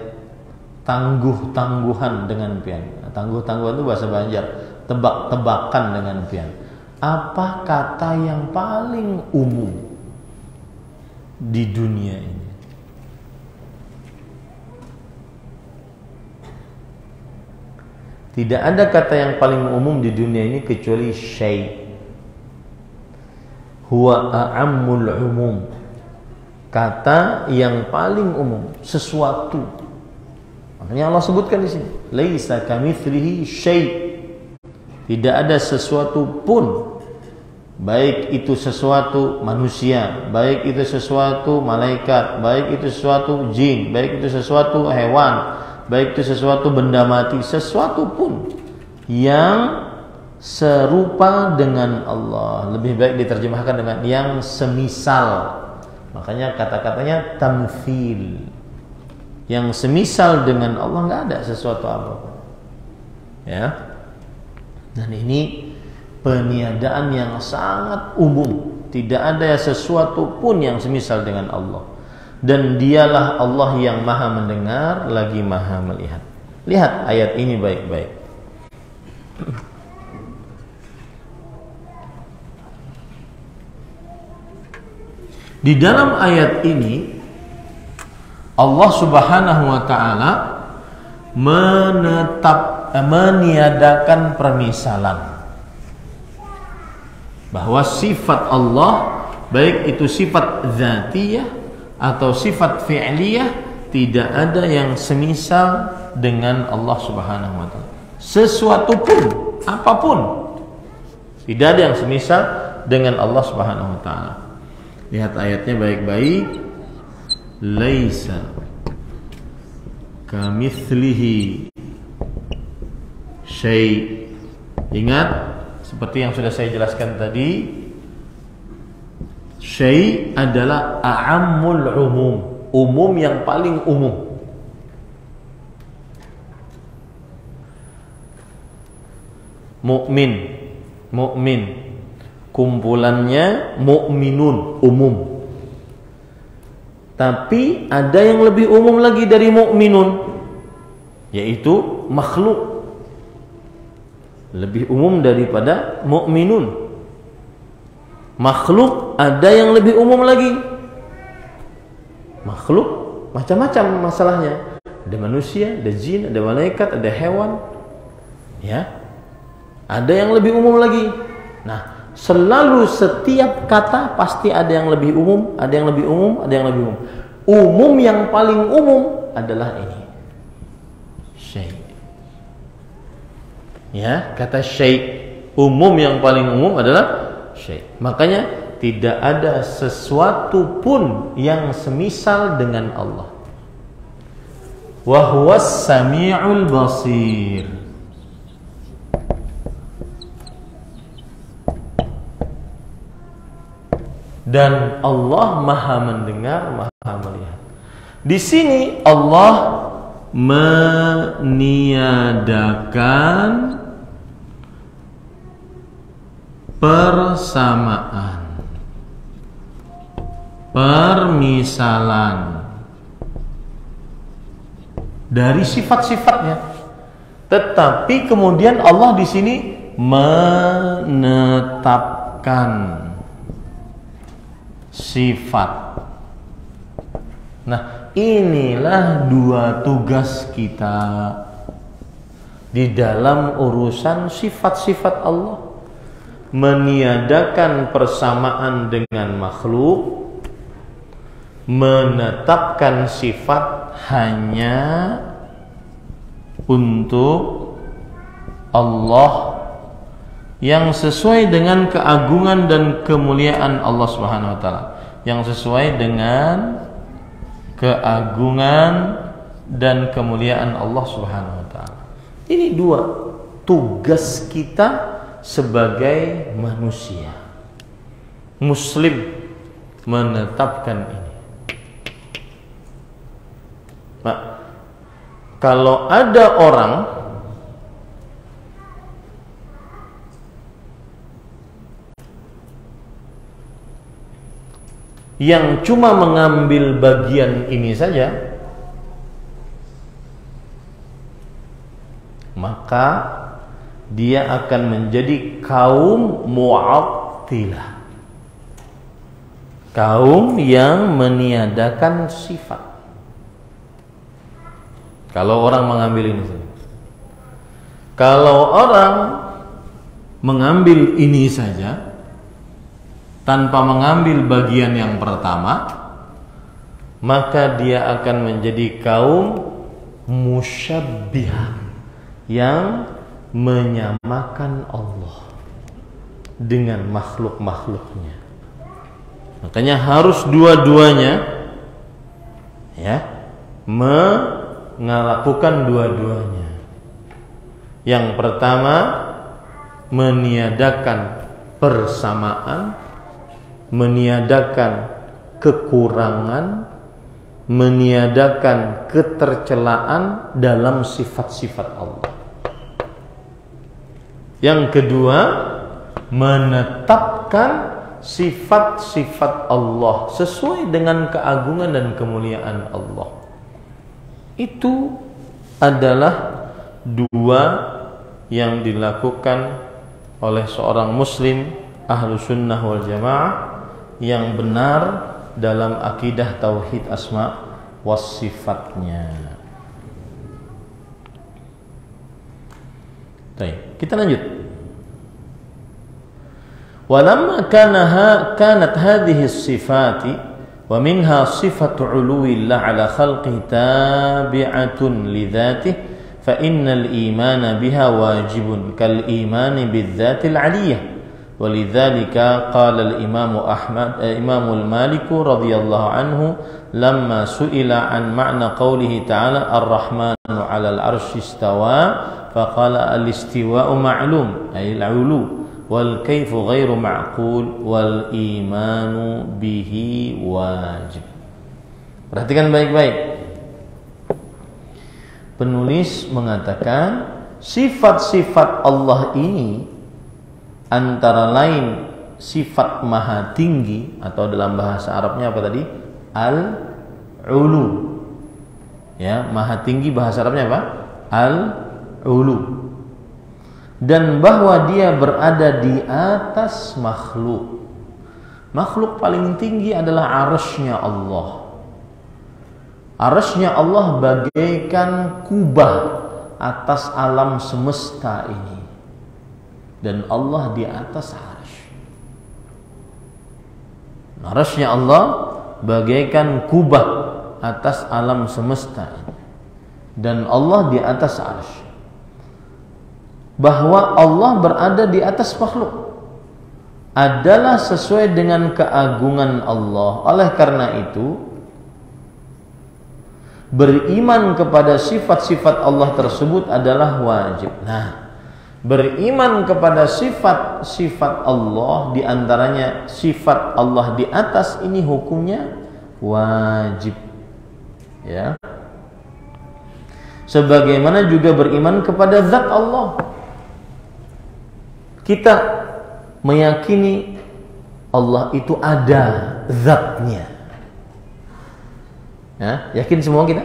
tangguh-tangguhan dengan pian. Tangguh-tangguhan itu bahasa Banjar. Tebak-tebakan dengan pian. Apa kata yang paling umum di dunia ini? Tidak ada kata yang paling umum di dunia ini kecuali syai'. Huwa a'ammul umum. Kata yang paling umum, sesuatu. Makanya Allah sebutkan di sini, laisa kamitslihi syai'. Tidak ada sesuatu pun, baik itu sesuatu manusia, baik itu sesuatu malaikat, baik itu sesuatu jin, baik itu sesuatu hewan, baik itu sesuatu benda mati, sesuatu pun yang serupa dengan Allah. Lebih baik diterjemahkan dengan yang semisal. Makanya kata-katanya tamthil. Yang semisal dengan Allah, nggak ada sesuatu apapun. Ya. Dan ini peniadaan yang sangat umum. Tidak ada sesuatu pun yang semisal dengan Allah. Dan dialah Allah yang maha mendengar lagi maha melihat. Lihat ayat ini baik-baik. Di dalam ayat ini Allah Subhanahu wa taala meniadakan permisalan bahwa sifat Allah, baik itu sifat dzatiyah atau sifat fi'liyah, tidak ada yang semisal dengan Allah Subhanahu wa taala. Sesuatu pun, apapun, tidak ada yang semisal dengan Allah Subhanahu wa taala. Lihat ayatnya baik-baik. Laisa kamitslihi syai'. Ingat seperti yang sudah saya jelaskan tadi, syai' adalah a'ammul umum, umum yang paling umum. Mukmin, kumpulannya mukminun, umum. Tapi ada yang lebih umum lagi dari mukminun, yaitu makhluk. Lebih umum daripada mukminun. Makhluk ada yang lebih umum lagi. Makhluk macam-macam masalahnya. Ada manusia, ada jin, ada malaikat, ada hewan. Ya. Ada yang lebih umum lagi. Nah, selalu setiap kata pasti ada yang lebih umum, ada yang lebih umum, ada yang lebih umum. Umum yang paling umum adalah ini, syai'. Ya, kata syai', umum yang paling umum adalah syai'. Makanya tidak ada sesuatu pun yang semisal dengan Allah. Wa huwas sami'ul basir. Dan Allah maha mendengar, maha melihat. Di sini Allah meniadakan persamaan, permisalan dari sifat-sifatnya. Tetapi kemudian Allah di sini menetapkan sifat. Nah, inilah dua tugas kita di dalam urusan sifat-sifat Allah. Meniadakan persamaan dengan makhluk, menetapkan sifat hanya untuk Allah yang sesuai dengan keagungan dan kemuliaan Allah Subhanahu wa taala, yang sesuai dengan keagungan dan kemuliaan Allah Subhanahu wa taala. Ini dua tugas kita sebagai manusia muslim, menetapkan ini. Nah, kalau ada orang yang cuma mengambil bagian ini saja, maka dia akan menjadi kaum mu'attilah, kaum yang meniadakan sifat. Kalau orang mengambil ini saja. Kalau orang mengambil ini saja tanpa mengambil bagian yang pertama, maka dia akan menjadi kaum musyabbihah yang menyamakan Allah dengan makhluk-makhluknya. Makanya harus dua-duanya ya, melakukan dua-duanya. Yang pertama, meniadakan persamaan, meniadakan kekurangan, meniadakan ketercelaan dalam sifat-sifat Allah. Yang kedua, menetapkan sifat-sifat Allah sesuai dengan keagungan dan kemuliaan Allah. Itu adalah dua yang dilakukan oleh seorang muslim ahlu sunnah wal jamaah yang benar dalam akidah tauhid asma was sifatnya. Baik, kita lanjut. Walamma kanat hadhihi as-sifati wa minha sifatu 'uluwillah 'ala khalqihi tabi'atun li dzatihi fa innal imana biha wajibun kal imani bidzzatil 'aliyyah. Walidzalika qala al-imam al-Malik radhiyallahu anhu lamma su'ila an ma'na qawlihi ta'ala ar-rahmanu 'ala al-'arsy istawa faqala al-istiwa'u ma'lum ay al-'ulu wal kaifu ghairu ma'qul wal imanu bihi wajib. Perhatikan baik-baik. Penulis mengatakan sifat-sifat Allah ini antara lain sifat maha tinggi, atau dalam bahasa Arabnya apa tadi? Al-ulu. Ya, maha tinggi bahasa Arabnya apa? Al-ulu. Dan bahwa dia berada di atas makhluk. Makhluk paling tinggi adalah arasy-Nya Allah. Arasy-Nya Allah bagaikan kubah atas alam semesta ini. Dan Allah di atas arasy. Arasy-Nya Allah bagaikan kubah atas alam semesta ini. Dan Allah di atas arasy. Bahwa Allah berada di atas makhluk adalah sesuai dengan keagungan Allah. Oleh karena itu, beriman kepada sifat-sifat Allah tersebut adalah wajib. Nah, beriman kepada sifat-sifat Allah, diantaranya sifat Allah di atas, ini hukumnya wajib. Ya. Sebagaimana juga beriman kepada zat Allah. Kita meyakini Allah itu ada zatnya. Ya, yakin semua kita?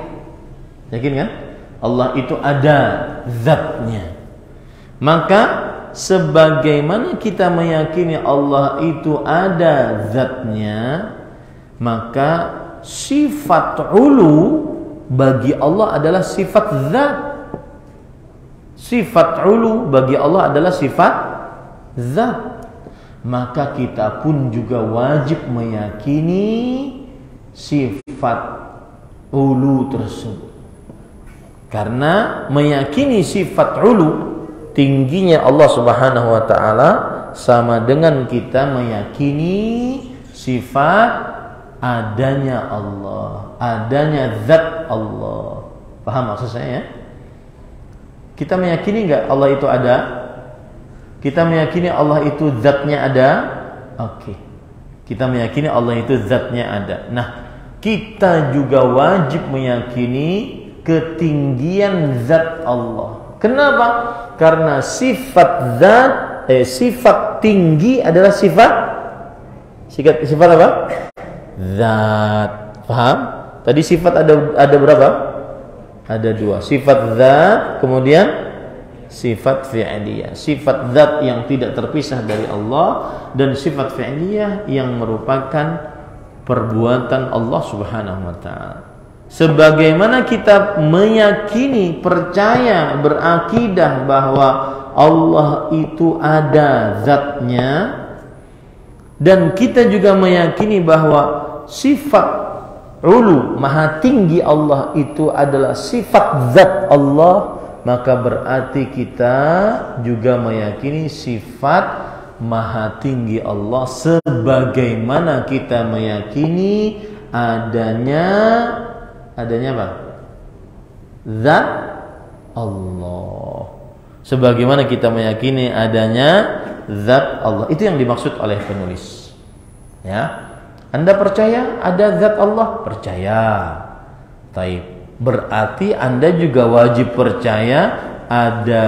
Yakin kan? Allah itu ada zatnya. Maka sebagaimana kita meyakini Allah itu ada zatnya, maka sifat ulu bagi Allah adalah sifat zat. Sifat ulu bagi Allah adalah sifat zat. Maka kita pun juga wajib meyakini sifat ulu tersebut. Karena meyakini sifat ulu, tingginya Allah Subhanahu wa taala, sama dengan kita meyakini sifat adanya Allah, adanya zat Allah. Paham maksud saya ya? Kita meyakini enggak Allah itu ada? Kita meyakini Allah itu zatnya ada? Oke. Kita meyakini Allah itu zatnya ada. Nah, kita juga wajib meyakini ketinggian zat Allah. Kenapa? Karena sifat zat, sifat tinggi adalah sifat apa? Zat. Paham? Tadi sifat ada berapa? Ada dua. Sifat zat, kemudian sifat fi'liyah. Sifat zat yang tidak terpisah dari Allah, dan sifat fi'liyah yang merupakan perbuatan Allah Subhanahu wa taala. sebagaimana kita meyakini, percaya, berakidah bahwa Allah itu ada zatnya, dan kita juga meyakini bahwa sifat ulu, maha tinggi Allah itu adalah sifat zat Allah, maka berarti kita juga meyakini sifat maha tinggi Allah sebagaimana kita meyakini adanya apa? Zat Allah. Sebagaimana kita meyakini adanya zat Allah. Itu yang dimaksud oleh penulis. Ya. Anda percaya ada zat Allah? Percaya. Taib. Berarti Anda juga wajib percaya ada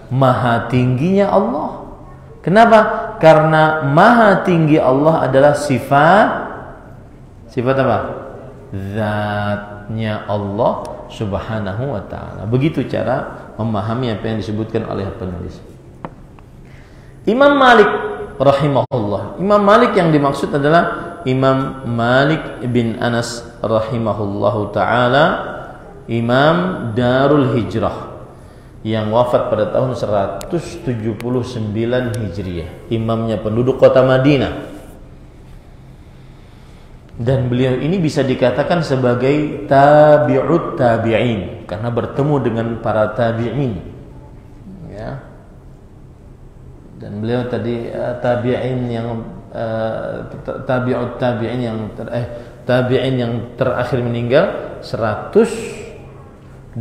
maha tingginya Allah. Kenapa? Karena maha tinggi Allah adalah sifat apa? Zatnya Allah subhanahu wa ta'ala. Begitu cara memahami apa yang disebutkan oleh penulis. Imam Malik rahimahullah. Imam Malik yang dimaksud adalah Imam Malik bin Anas rahimahullahu ta'ala, Imam Darul Hijrah yang wafat pada tahun 179 Hijriah. Imamnya penduduk kota Madinah. Dan beliau ini bisa dikatakan sebagai tabi'ut tabi'in karena bertemu dengan para tabi'in. Ya. Dan beliau tadi tabi'in yang tabi'ut tabi'in yang terakhir meninggal 180.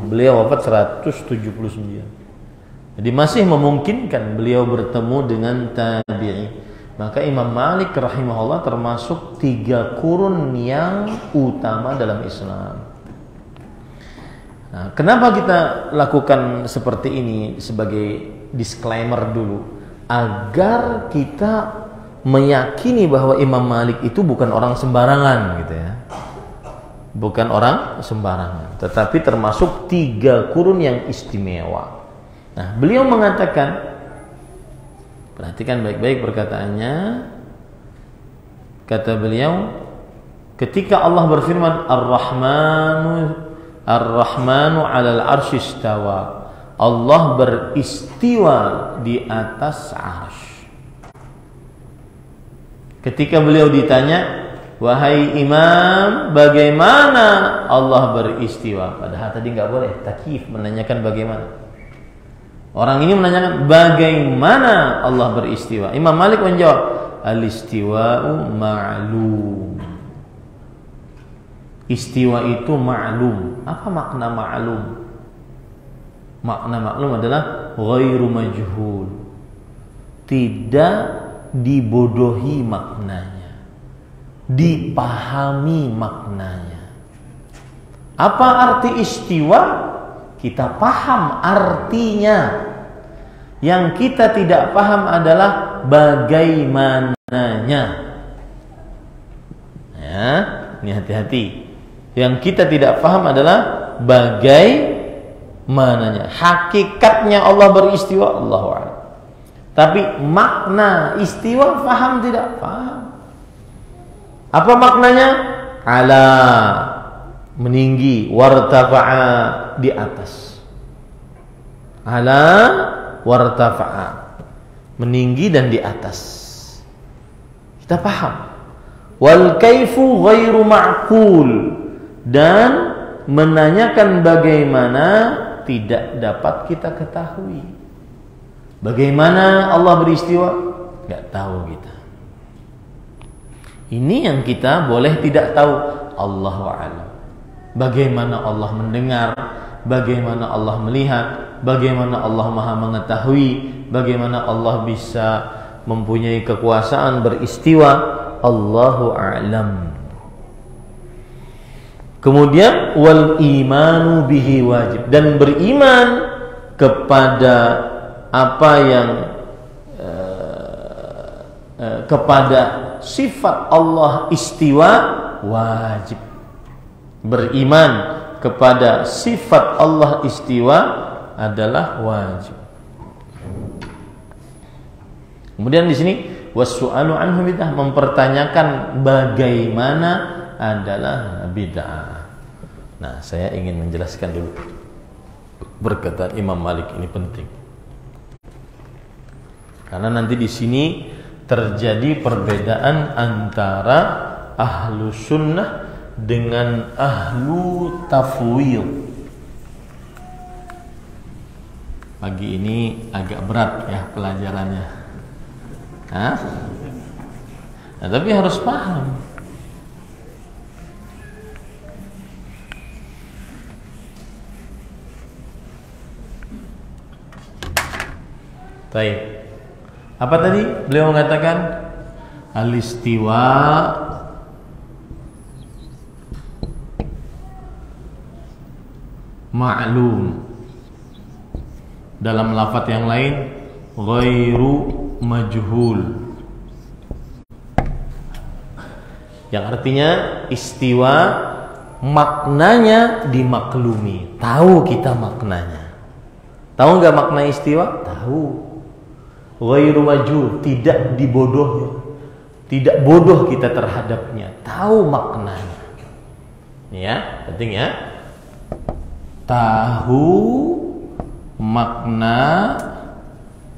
Beliau wafat 179. Jadi masih memungkinkan beliau bertemu dengan tabi'in. Maka Imam Malik rahimahullah termasuk 3 kurun yang utama dalam Islam. Nah, kenapa kita lakukan seperti ini sebagai disclaimer dulu? Agar kita meyakini bahwa Imam Malik itu bukan orang sembarangan gitu ya. Bukan orang sembarangan, tetapi termasuk 3 kurun yang istimewa. Nah, beliau mengatakan, perhatikan baik-baik perkataannya. Kata beliau, ketika Allah berfirman Ar-Rahmanu 'alal 'arsy istawa, Allah beristiwa di atas 'arsy. Ketika beliau ditanya, wahai imam, bagaimana Allah beristiwa? Padahal tadi nggak boleh takyif menanyakan bagaimana. Orang ini menanyakan bagaimana Allah beristiwa. Imam Malik menjawab, al-istiwa'u ma'lum. Istiwa itu ma'lum. Apa makna ma'lum? Makna ma'lum adalah ghairu majhul. Tidak dibodohi maknanya, dipahami maknanya. Apa arti istiwa? Kita paham artinya. Yang kita tidak paham adalah bagaimananya. Ya, ini hati-hati. Yang kita tidak paham adalah bagaimananya. Hakikatnya Allah beristiwa, Allahu a'lam. Tapi makna istiwa paham tidak? Paham. Apa maknanya? Ala, meninggi, wartafa'a, di atas. Ala wartafa'a, meninggi dan di atas. Kita paham. Wal kaifu ghairu ma'qul, dan menanyakan bagaimana tidak dapat kita ketahui. Bagaimana Allah beristiwa? Enggak tahu kita. Ini yang kita boleh tidak tahu. Allahu a'lam. Bagaimana Allah mendengar, bagaimana Allah melihat, bagaimana Allah Maha mengetahui, bagaimana Allah bisa mempunyai kekuasaan beristiwa, Allahu a'lam. Kemudian wal imanu bihi wajib, dan beriman kepada apa yang kepada sifat Allah istiwa wajib. Beriman kepada sifat Allah istiwa adalah wajib. Kemudian di sini wassu'alu anhu bidah, mempertanyakan bagaimana adalah bid'ah. Nah, saya ingin menjelaskan dulu perkataan Imam Malik ini penting. Karena nanti di sini terjadi perbedaan antara ahlu sunnah dengan ahlu tafwid. Pagi ini agak berat ya pelajarannya. Hah? Nah, tapi harus paham. Baik. Apa tadi? Beliau mengatakan al-istiwa ma'lum. Dalam lafaz yang lain ghairu majhul. Yang artinya istiwa maknanya dimaklumi. Tahu kita maknanya. Tahu nggak makna istiwa? Tahu. Ghairu majhul, tidak dibodohi. Tidak bodoh kita terhadapnya. Tahu maknanya. Ya, penting ya. Tahu makna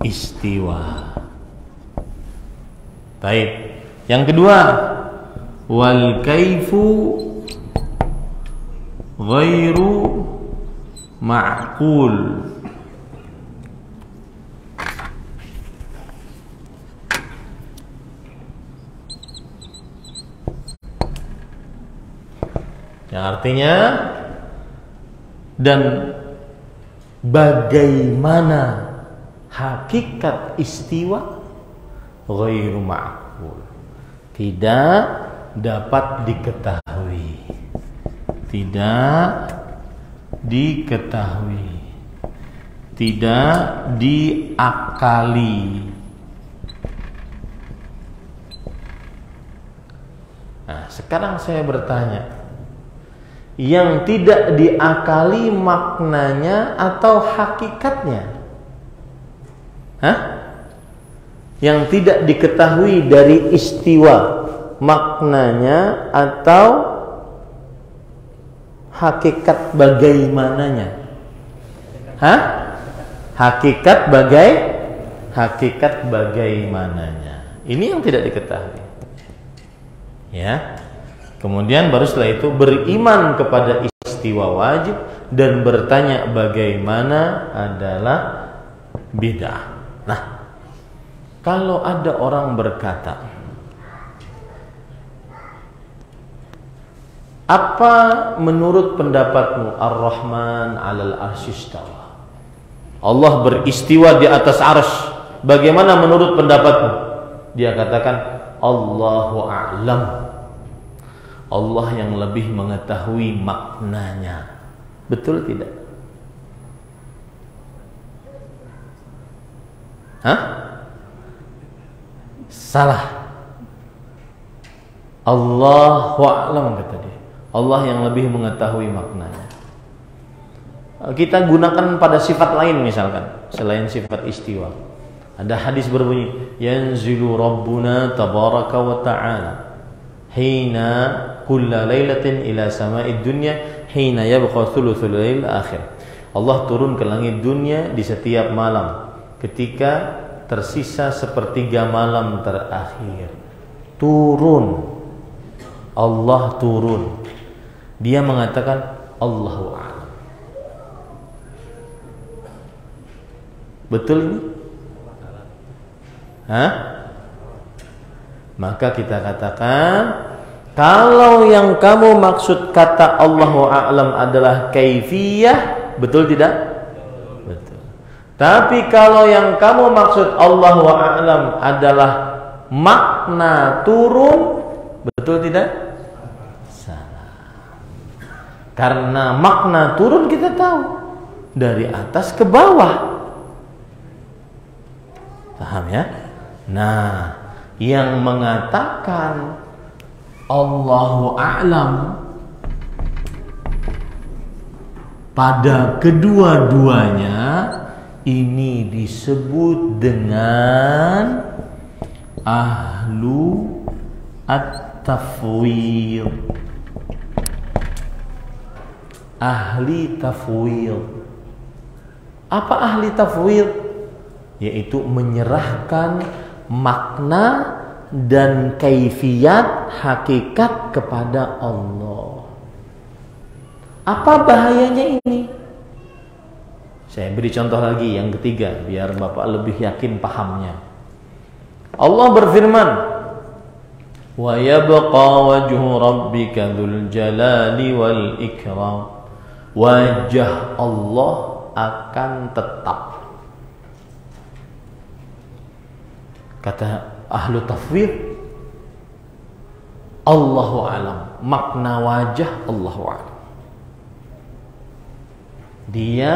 istiwa. Baik. Yang kedua, wal kaifu ghairu ma'qul. Yang artinya dan bagaimana hakikat istiwa ghairu ma'qul, tidak dapat diketahui, tidak diketahui, tidak diakali. Nah, sekarang saya bertanya, yang tidak diakali maknanya atau hakikatnya? Hah? Yang tidak diketahui dari istiwa maknanya atau hakikat bagaimananya? Hah? Hakikat bagaimananya. Ini yang tidak diketahui. Ya. Kemudian baru setelah itu beriman kepada istiwa wajib dan bertanya bagaimana adalah bid'ah. Nah, kalau ada orang berkata, apa menurut pendapatmu Ar-Rahman 'alal arsy istawa? Allah beristiwa di atas arsy. Bagaimana menurut pendapatmu? Dia katakan Allahu a'lam. Allah yang lebih mengetahui maknanya. Betul tidak? Hah? Salah. Allahu a'lam kata dia. Allah yang lebih mengetahui maknanya. Kita gunakan pada sifat lain misalkan selain sifat istiwa. Ada hadis berbunyi yanzilu rabbuna tabaraka wa ta'ala hina kulla lailatin ila sama'id dunya hina yabqa thuluthul lail akhir. Allah turun ke langit dunia di setiap malam ketika tersisa sepertiga malam terakhir. Turun. Allah turun. Dia mengatakan Allahu a'lam. Betul ini? Hah? Maka kita katakan kalau yang kamu maksud kata Allahu a'lam adalah kaifiyah, betul tidak? Betul. Tapi kalau yang kamu maksud Allahu a'lam adalah makna turun, betul tidak? Salah. Karena makna turun kita tahu dari atas ke bawah. Paham ya? Nah, yang mengatakan Allahu a'lam pada kedua-duanya ini disebut dengan ahlu tafwid. Ahli tafwid. Apa ahli tafwid? Yaitu menyerahkan makna dan kaifiyat hakikat kepada Allah. Apa bahayanya ini? Saya beri contoh lagi yang ketiga biar Bapak lebih yakin pahamnya. Allah berfirman, wa yabqa wajhu rabbika dzul jalali wal ikram. Wajah Allah akan tetap. Kata ahlu tafwid, Allahu alam, makna wajah Allahu alam. Dia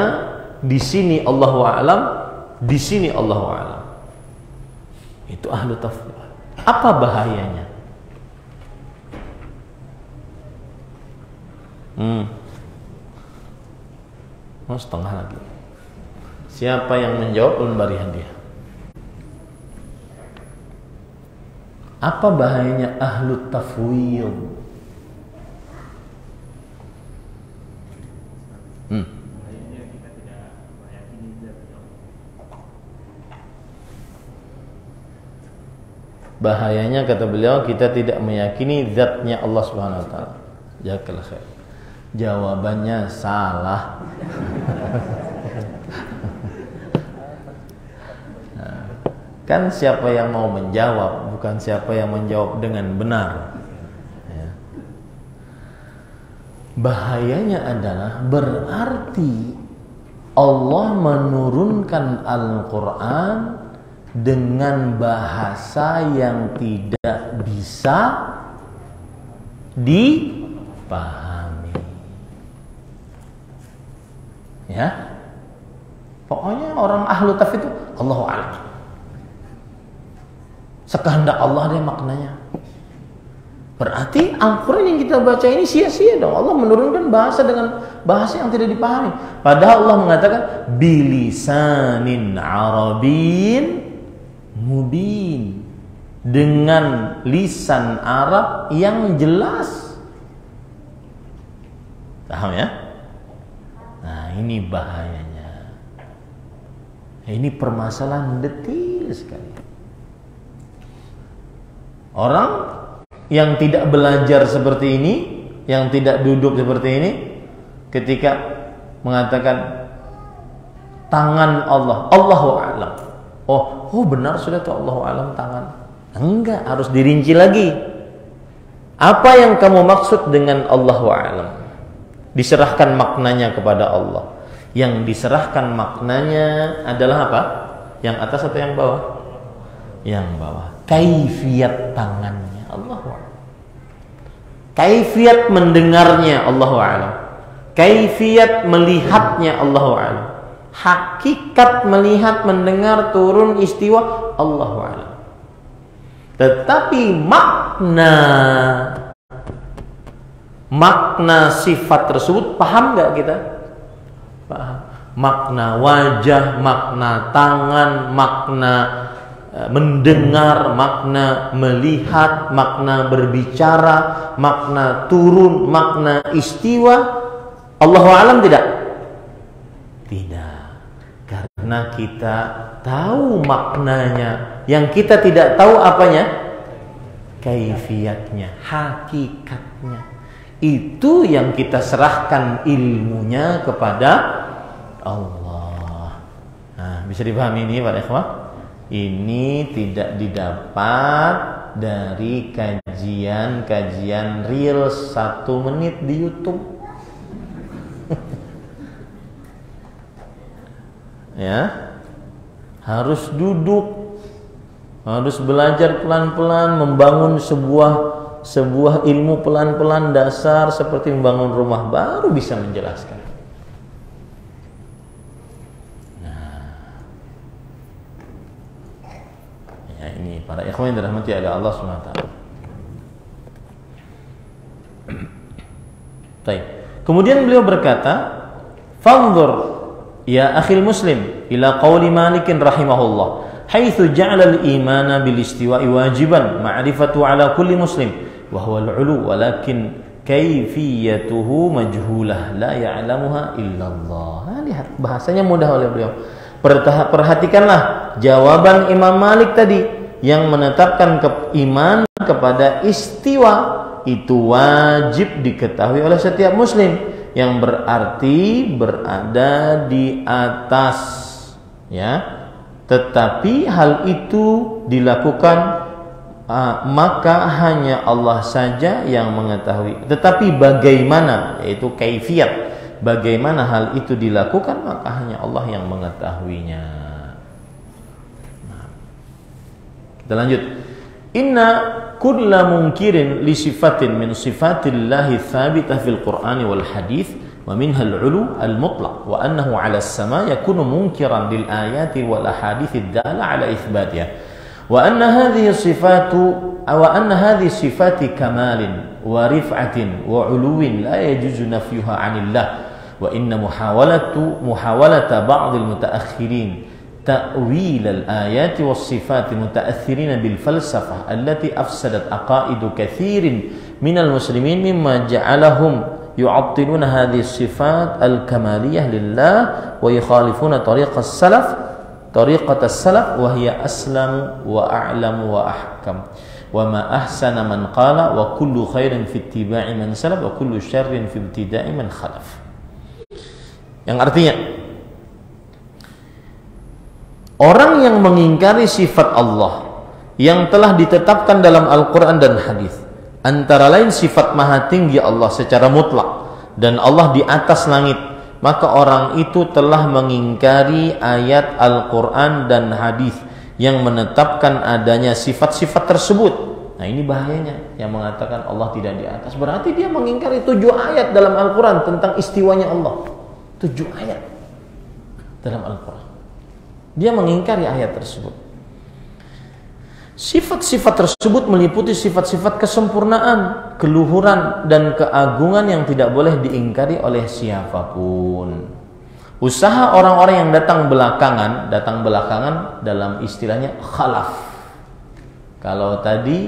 di sini Allahu alam, di sini Allahu alam. Itu ahlu tafwid. Apa bahayanya? Mau setengah lagi. Siapa yang menjawab ulun beri hadiah. Apa bahayanya ahlu tafwid? Bahayanya kata beliau kita tidak meyakini zatnya Allah Subhanahu wa taala. Jazakallahu khair. Jawabannya salah. Kan siapa yang mau menjawab, bukan siapa yang menjawab dengan benar. Ya. Bahayanya adalah berarti Allah menurunkan Al-Quran dengan bahasa yang tidak bisa dipahami. Ya, pokoknya orang ahlu tafwid itu Allahu a'lam. Sekehendak Allah dia maknanya. Berarti Al-Quran yang kita baca ini sia-sia dong. Allah menurunkan bahasa dengan bahasa yang tidak dipahami. Padahal Allah mengatakan bilisanin Arabin mubin, dengan lisan Arab yang jelas. Paham ya? Nah, ini bahayanya. Ini permasalahan detil sekali. Orang yang tidak belajar seperti ini, yang tidak duduk seperti ini, ketika mengatakan tangan Allah, Allahu a'lam. Oh benar sudah tuh Allahu a'lam tangan. Enggak, harus dirinci lagi. Apa yang kamu maksud dengan Allahu a'lam? Diserahkan maknanya kepada Allah. Yang diserahkan maknanya adalah apa? Yang atas atau yang bawah? Yang bawah. Kaifiyat tangannya Allahu a'lam. Kaifiyat mendengarnya Allahu a'lam. Kaifiyat melihatnya Allahu a'lam. Hakikat melihat, mendengar, turun, istiwa Allahu a'lam. Tetapi makna sifat tersebut paham nggak kita? Paham. Makna wajah, makna tangan, makna mendengar, makna melihat, makna berbicara, makna turun, makna istiwa Allahu a'lam tidak? Tidak. Karena kita tahu maknanya, yang kita tidak tahu apanya? Kaifiyatnya, hakikatnya. Itu yang kita serahkan ilmunya kepada Allah. Nah, bisa dipahami ini Pak Ikhwah? Ini tidak didapat dari kajian real 1 menit di YouTube. Ya, harus duduk, harus belajar pelan-pelan, membangun sebuah ilmu pelan-pelan dasar seperti membangun rumah, baru bisa menjelaskan. Nah, ya ini para ikhwan yang dirahmati oleh Allah SWT. Baik. Kemudian beliau berkata, "Fanzur ya akhil muslim ila qawli Malikin rahimahullah haitsu ja'ala al-imana bil istiwa'i wajiban ma'rifatu ala kulli muslim wa huwal 'ulu walakin kaifiyatuhu majhulah la ya'lamuha illallah. Nah, lihat bahasanya mudah oleh beliau. Perhatikanlah jawaban Imam Malik tadi yang menetapkan iman kepada istiwa itu wajib diketahui oleh setiap muslim, yang berarti berada di atas, ya. Tetapi hal itu dilakukan maka hanya Allah saja yang mengetahui. Tetapi bagaimana, yaitu kaifiyat, bagaimana hal itu dilakukan, maka hanya Allah yang mengetahuinya. Nah, kita lanjut. Inna kulla munkirin li sifatin min sifatillahi thabitah fil Qur'ani wal hadith wa minha al-'ulu al-mutlaq wa annahu 'ala as-sama' yakunu munkiran lil ayati wal ahadith ad-dala 'ala itsbatiha wa anna hadhihi sifati kamalin wa rif'atin wa 'uluwin la yajuzu nafyuha 'anillah wa inna muhawalata ba'd al-mutaakhirin تأويل الآيات والصفات متأثرين بالفلسفة التي أفسدت عقائد كثير من المسلمين مما جعلهم يعطلون هذه الصفات الكمالية لله ويخالفون طريقة السلف وهي أسلم وأعلم وأحكم وما أحسن من قال وكل خير في اتباع من سلف وكل شر في ابتداء من خلف. Yang artinya orang yang mengingkari sifat Allah yang telah ditetapkan dalam Al-Quran dan hadis, antara lain sifat maha tinggi Allah secara mutlak dan Allah di atas langit, maka orang itu telah mengingkari ayat Al-Quran dan hadis yang menetapkan adanya sifat-sifat tersebut. Nah, ini bahayanya yang mengatakan Allah tidak di atas. Berarti dia mengingkari 7 ayat dalam Al-Quran tentang istiwanya Allah. 7 ayat dalam Al-Quran. Dia mengingkari ayat tersebut. Sifat-sifat tersebut meliputi sifat-sifat kesempurnaan, keluhuran, dan keagungan yang tidak boleh diingkari oleh siapapun. Usaha orang-orang yang datang belakangan dalam istilahnya khalaf. Kalau tadi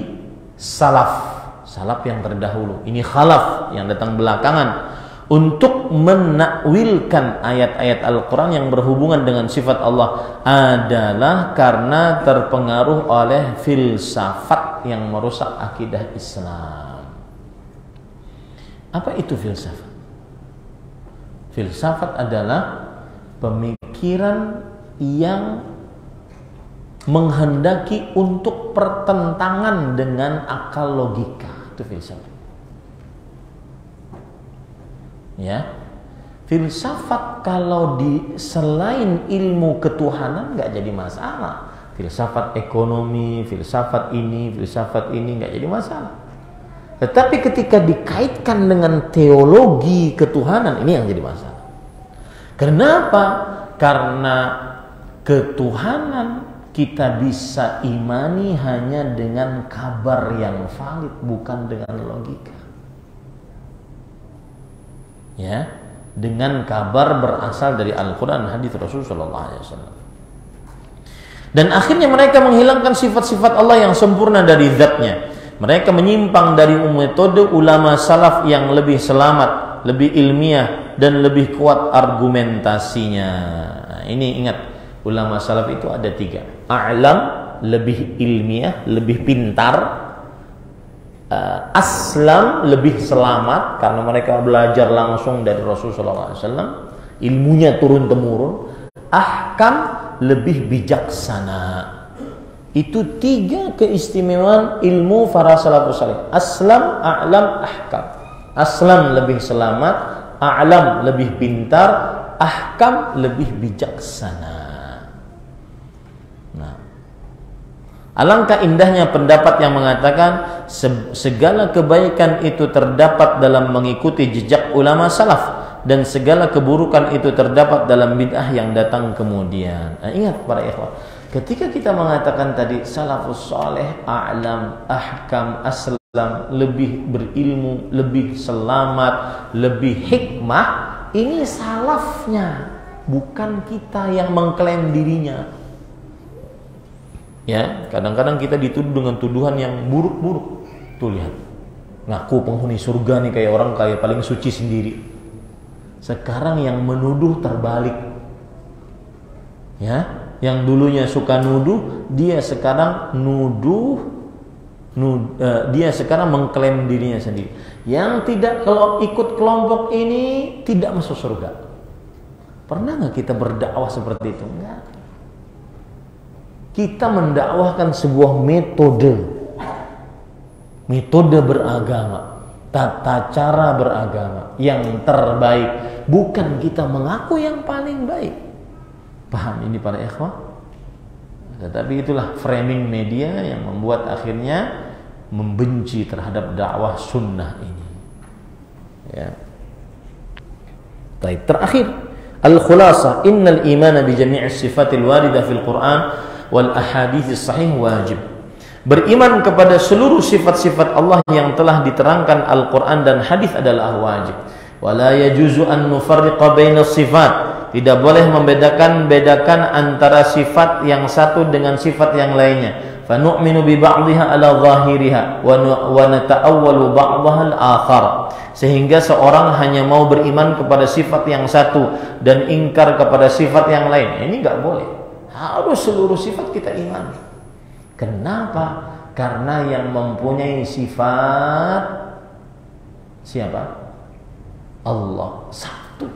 salaf yang terdahulu, ini khalaf yang datang belakangan untuk menakwilkan ayat-ayat Al-Quran yang berhubungan dengan sifat Allah adalah karena terpengaruh oleh filsafat yang merusak akidah Islam. Apa itu filsafat? Filsafat adalah pemikiran yang menghendaki untuk pertentangan dengan akal logika. Itu filsafat. Ya, filsafat kalau selain ilmu ketuhanan nggak jadi masalah. Filsafat ekonomi, filsafat ini nggak jadi masalah. Tetapi ketika dikaitkan dengan teologi ketuhanan, ini yang jadi masalah. Kenapa? Karena ketuhanan kita bisa imani hanya dengan kabar yang valid, bukan dengan logika. Ya, dengan kabar berasal dari Al-Quran dan hadis Rasulullah SAW. Dan akhirnya mereka menghilangkan sifat-sifat Allah yang sempurna dari zatnya. Mereka menyimpang dari metode ulama salaf yang lebih selamat, lebih ilmiah, dan lebih kuat argumentasinya. Nah, ini ingat, ulama salaf itu ada 3. A'lam, lebih ilmiah, lebih pintar. Aslam, lebih selamat karena mereka belajar langsung dari Rasulullah SAW, ilmunya turun temurun. Ahkam, lebih bijaksana. Itu 3 keistimewaan ilmu para salafus salih. Aslam, a'lam, ahkam. Aslam lebih selamat, a'lam lebih pintar, ahkam lebih bijaksana. Alangkah indahnya pendapat yang mengatakan segala kebaikan itu terdapat dalam mengikuti jejak ulama salaf dan segala keburukan itu terdapat dalam bid'ah yang datang kemudian. Nah, ingat para ikhwan, ketika kita mengatakan tadi salafus saleh a'lam, ahkam, aslam, lebih berilmu, lebih selamat, lebih hikmah, ini salafnya, bukan kita yang mengklaim dirinya. Ya, kadang-kadang kita dituduh dengan tuduhan yang buruk-buruk. Tuh lihat, ngaku penghuni surga nih, kayak orang kayak paling suci sendiri. Sekarang yang menuduh terbalik. Ya, yang dulunya suka nuduh, dia sekarang dia sekarang mengklaim dirinya sendiri. Yang tidak kalau ikut kelompok ini tidak masuk surga. Pernah nggak kita berdakwah seperti itu? Enggak. Kita mendakwahkan sebuah metode beragama, tata cara beragama yang terbaik, bukan kita mengaku yang paling baik. Paham ini para ikhwah? Tetapi itulah framing media yang membuat akhirnya membenci terhadap dakwah sunnah ini. Ya. Baik, terakhir al-khulasah, innal imana bi jami'is sifatil waridah fil Qur'an wal ahadits sahih wajib. Beriman kepada seluruh sifat-sifat Allah yang telah diterangkan Al-Qur'an dan hadis adalah wajib. Wala yajuzu an nufarriqa bainas sifat. Tidak boleh membedakan antara sifat yang satu dengan sifat yang lainnya. Fanu'minu bi ba'dihha ala zahiriha wa nata'awwalu ba'daha al-akhar. Sehingga seorang hanya mau beriman kepada sifat yang satu dan ingkar kepada sifat yang lain. Ini enggak boleh. Harus seluruh sifat kita imani. Kenapa? Karena yang mempunyai sifat siapa? Allah satu.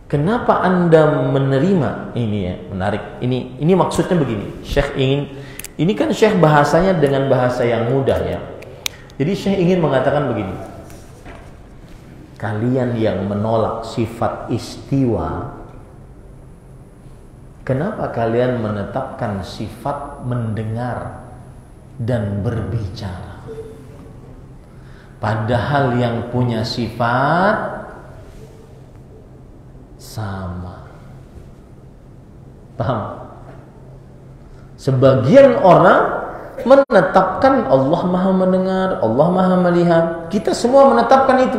Kenapa Anda menerima ini ya? Menarik. Ini maksudnya begini. Syekh ingin, ini kan Syekh bahasanya dengan bahasa yang mudah ya. Jadi Syekh ingin mengatakan begini. Kalian yang menolak sifat istiwa, kenapa kalian menetapkan sifat mendengar dan berbicara? Padahal yang punya sifat sama. Paham? Sebagian orang menetapkan Allah Maha mendengar, Allah Maha melihat. Kita semua menetapkan itu.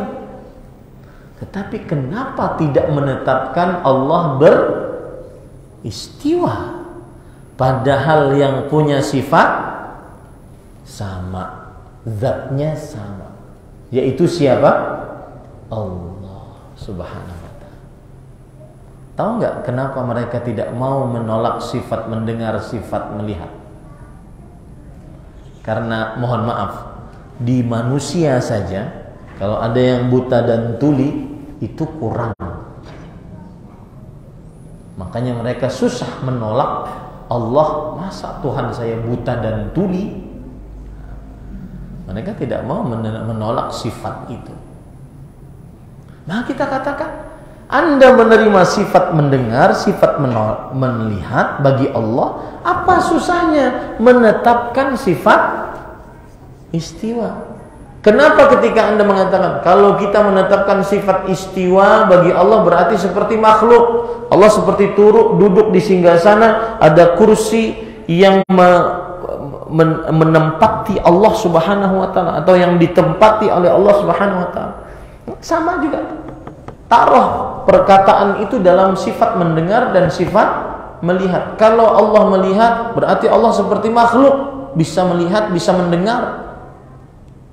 Tetapi kenapa tidak menetapkan Allah beristiwa? Padahal yang punya sifat sama, zatnya sama. Yaitu siapa? Allah Subhanahu wa ta'ala. Tahu nggak kenapa mereka tidak mau menolak sifat mendengar, sifat melihat? Karena mohon maaf, di manusia saja kalau ada yang buta dan tuli itu kurang. Makanya mereka susah menolak Allah. Masa Tuhan saya buta dan tuli? Mereka tidak mau menolak sifat itu. Nah kita katakan, Anda menerima sifat mendengar, sifat melihat bagi Allah, apa susahnya menetapkan sifat istiwa? Kenapa ketika Anda mengatakan kalau kita menetapkan sifat istiwa bagi Allah berarti seperti makhluk? Allah seperti duduk di singgasana, ada kursi yang menempati Allah Subhanahu wa ta'ala, atau yang ditempati oleh Allah Subhanahu wa ta'ala. Sama juga. Taruh perkataan itu dalam sifat mendengar dan sifat melihat. Kalau Allah melihat berarti Allah seperti makhluk, bisa melihat, bisa mendengar.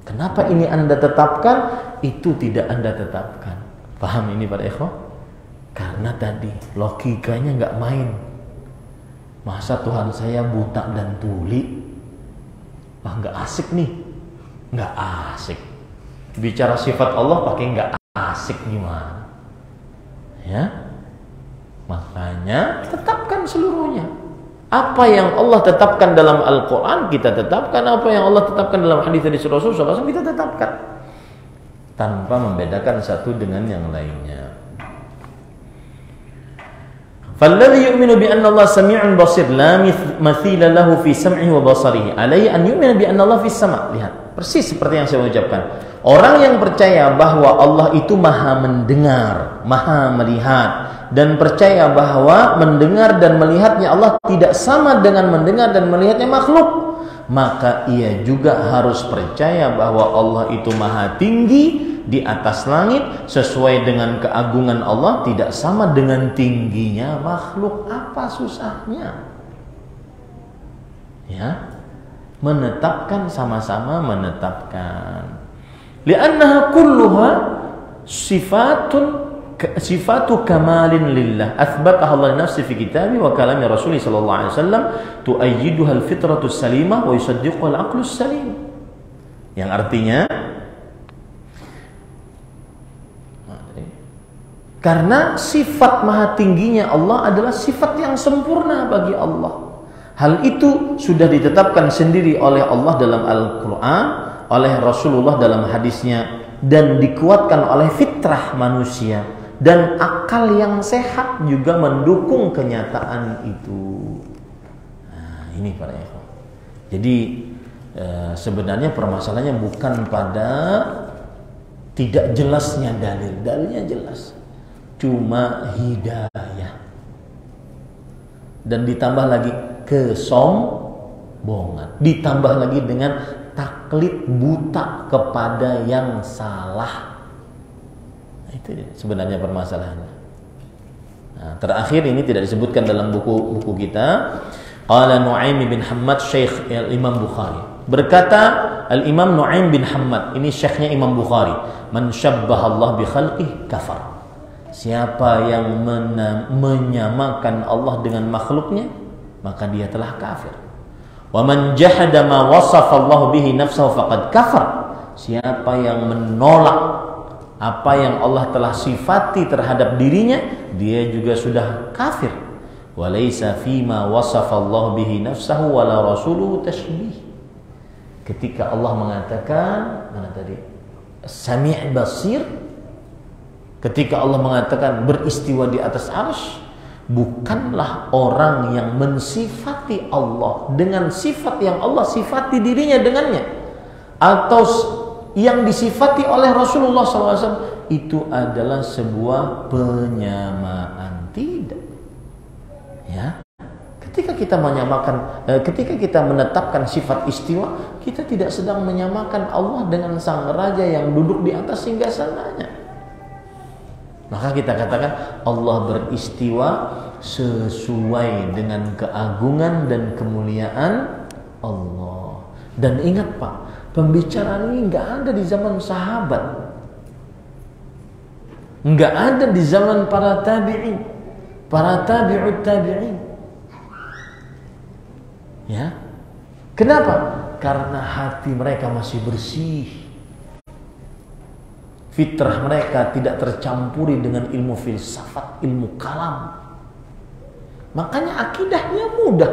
Kenapa ini Anda tetapkan? Itu tidak Anda tetapkan. Paham ini para ikhwah? Karena tadi logikanya nggak main. Masa Tuhan saya buta dan tuli? Wah, nggak asik nih. Nggak asik. Bicara sifat Allah pakai nggak asik gimana? Ya, makanya tetapkan seluruhnya. Apa yang Allah tetapkan dalam Al-Quran kita tetapkan, apa yang Allah tetapkan dalam hadis dari Rasulullah SAW kita tetapkan, tanpa membedakan satu dengan yang lainnya. فَالَّذِي يُؤْمِنُ بِأَنَّ اللَّهَ سَمِيعٌ بَصِيرٌ لَا مَثِيلَ لَهُ فِي سَمْعِهِ وَبَصَرِهِ عَلَيْهِ أَنْ يُؤْمِنَ بِأَنَّ اللَّهَ فِي السَّمَاءِ. Lihat, persis seperti yang saya ucapkan. Orang yang percaya bahwa Allah itu maha mendengar, maha melihat, dan percaya bahwa mendengar dan melihatnya Allah tidak sama dengan mendengar dan melihatnya makhluk, maka ia juga harus percaya bahwa Allah itu maha tinggi di atas langit, sesuai dengan keagungan Allah, tidak sama dengan tingginya makhluk. Apa susahnya? Ya, menetapkan, sama-sama menetapkan. Li'annaha kulluha sifatu kamalin lillah athbataha Allah li nafsi fi kitabi wa kalami Rasulih sallallahu alaihi wasallam tu'ayyiduha al-fitratu salimah wa yusaddiquha al-aqlu salim. Yang artinya karena sifat maha tingginya Allah adalah sifat yang sempurna bagi Allah. Hal itu sudah ditetapkan sendiri oleh Allah dalam Al-Quran, oleh Rasulullah dalam hadisnya, dan dikuatkan oleh fitrah manusia. Dan akal yang sehat juga mendukung kenyataan itu. Nah, ini para ikhwan. Jadi sebenarnya permasalahannya bukan pada tidak jelasnya dalil. Dalilnya jelas. Cuma hidayah, dan ditambah lagi kesombongan, ditambah lagi dengan taklid buta kepada yang salah. Itu sebenarnya permasalahannya. Nah, terakhir ini tidak disebutkan dalam buku kita. Qala Nu'aim bin Hammad Syekh Imam Bukhari, berkata Al-Imam Nu'aim bin Hammad, ini syekhnya Imam Bukhari, man syabbaha Allah bi khalqih kafar. Siapa yang menyamakan Allah dengan makhluknya, maka dia telah kafir. Wa man jahada ma wasafa Allah bihi nafsahu faqad kafar. Siapa yang menolak apa yang Allah telah sifati terhadap dirinya, dia juga sudah kafir. Wa laisa fima wasafa Allah bihi nafsahu wala rasuluhu tashbih. Ketika Allah mengatakan, mana tadi? Sami' basir. Ketika Allah mengatakan beristiwa di atas arsy, bukanlah orang yang mensifati Allah dengan sifat yang Allah sifati dirinya dengannya, atau yang disifati oleh Rasulullah SAW, itu adalah sebuah penyamaan. Tidak. Ya. Ketika kita menetapkan sifat istiwa, kita tidak sedang menyamakan Allah dengan sang raja yang duduk di atas singgasananya. Maka kita katakan Allah beristiwa sesuai dengan keagungan dan kemuliaan Allah. Dan ingat Pak, pembicaraan ini nggak ada di zaman sahabat, nggak ada di zaman para tabi'in, para tabi'ut tabi'in. Ya, kenapa? Karena hati mereka masih bersih. Fitrah mereka tidak tercampuri dengan ilmu filsafat, ilmu kalam. Makanya akidahnya mudah.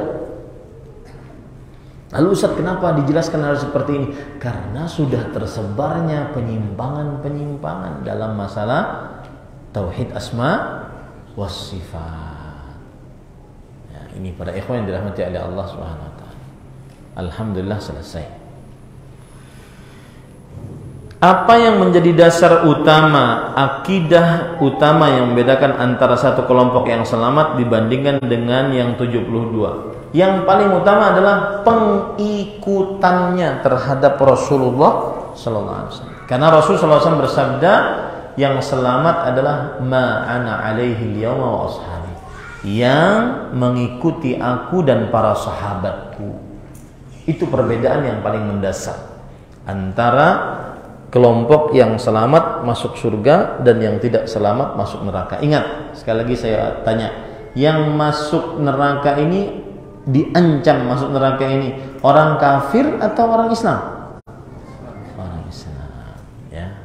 Lalu Ustaz, kenapa dijelaskan hal seperti ini? Karena sudah tersebarnya penyimpangan-penyimpangan dalam masalah tauhid asma was sifat. Ya, ini para ikhwan yang dirahmati oleh Allah Subhanahu wa taala. Alhamdulillah selesai. Apa yang menjadi dasar utama, akidah utama yang membedakan antara satu kelompok yang selamat dibandingkan dengan yang 72? Yang paling utama adalah pengikutannya terhadap Rasulullah SAW. Karena Rasulullah SAW bersabda, yang selamat adalah ma'ana alaihi al-yawma wa ashabi, yang mengikuti aku dan para sahabatku. Itu perbedaan yang paling mendasar antara kelompok yang selamat masuk surga dan yang tidak selamat masuk neraka. Ingat, sekali lagi saya tanya, yang masuk neraka ini, diancam masuk neraka ini, orang kafir atau orang Islam? Orang Islam, ya.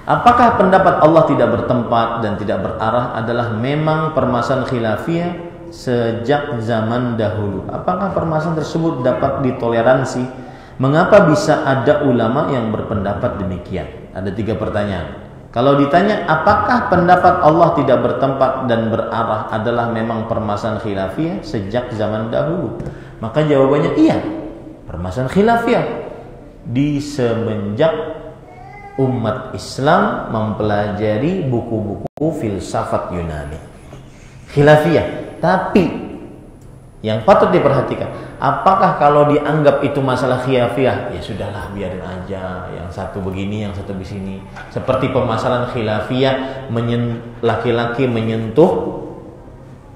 Apakah pendapat Allah tidak bertempat dan tidak berarah adalah memang permasalahan khilafiyah sejak zaman dahulu? Apakah permasalahan tersebut dapat ditoleransi? Mengapa bisa ada ulama yang berpendapat demikian? Ada 3 pertanyaan. Kalau ditanya apakah pendapat Allah tidak bertempat dan berarah adalah memang permasalahan khilafiyah sejak zaman dahulu, maka jawabannya iya, permasalahan khilafiyah di semenjak umat Islam mempelajari buku-buku filsafat Yunani. Khilafiyah. Tapi yang patut diperhatikan, apakah kalau dianggap itu masalah khilafiyah, ya sudahlah biarin aja, yang satu begini, yang satu begini. Seperti permasalahan khilafiyah laki-laki menyentuh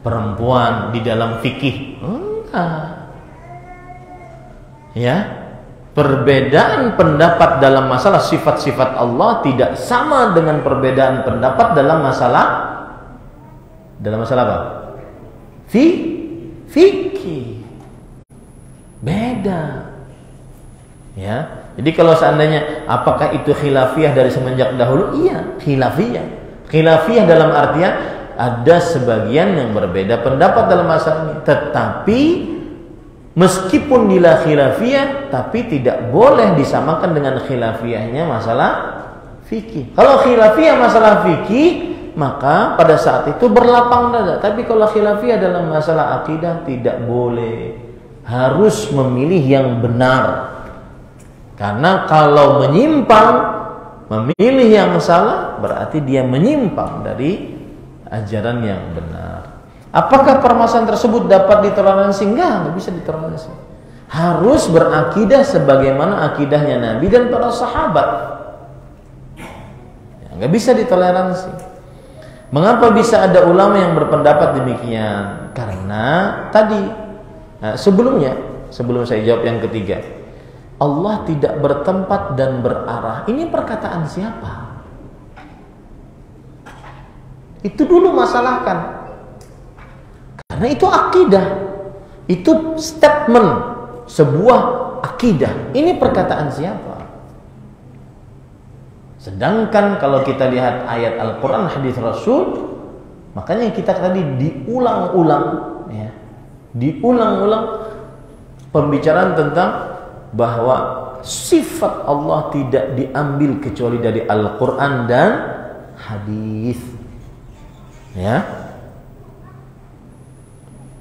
perempuan di dalam fikih. Enggak. Ya. Perbedaan pendapat dalam masalah sifat-sifat Allah tidak sama dengan perbedaan pendapat dalam masalah apa? Fikih. Beda. Ya. Jadi kalau seandainya apakah itu khilafiyah dari semenjak dahulu? Iya, khilafiyah. Khilafiyah dalam artian ada sebagian yang berbeda pendapat dalam masalah ini, tetapi meskipun dia khilafiyah, tapi tidak boleh disamakan dengan khilafiyahnya masalah fikih. Kalau khilafiyah masalah fikih, maka pada saat itu berlapang dada. Tapi kalau khilafiyah dalam masalah akidah, tidak boleh. Harus memilih yang benar. Karena kalau menyimpang, memilih yang salah, berarti dia menyimpang dari ajaran yang benar. Apakah permasalahan tersebut dapat ditoleransi? Enggak bisa ditoleransi. Harus berakidah sebagaimana akidahnya Nabi dan para sahabat. Enggak bisa ditoleransi. Mengapa bisa ada ulama yang berpendapat demikian? Karena tadi sebelum saya jawab yang ketiga, Allah tidak bertempat dan berarah. Ini perkataan siapa? Itu dulu masalahkan. Karena itu akidah. Itu statement sebuah akidah. Ini perkataan siapa? Sedangkan kalau kita lihat ayat Al-Quran, hadis Rasul, makanya kita tadi diulang-ulang ya. Diulang-ulang pembicaraan tentang bahwa sifat Allah tidak diambil kecuali dari Al-Quran dan hadis. Ya.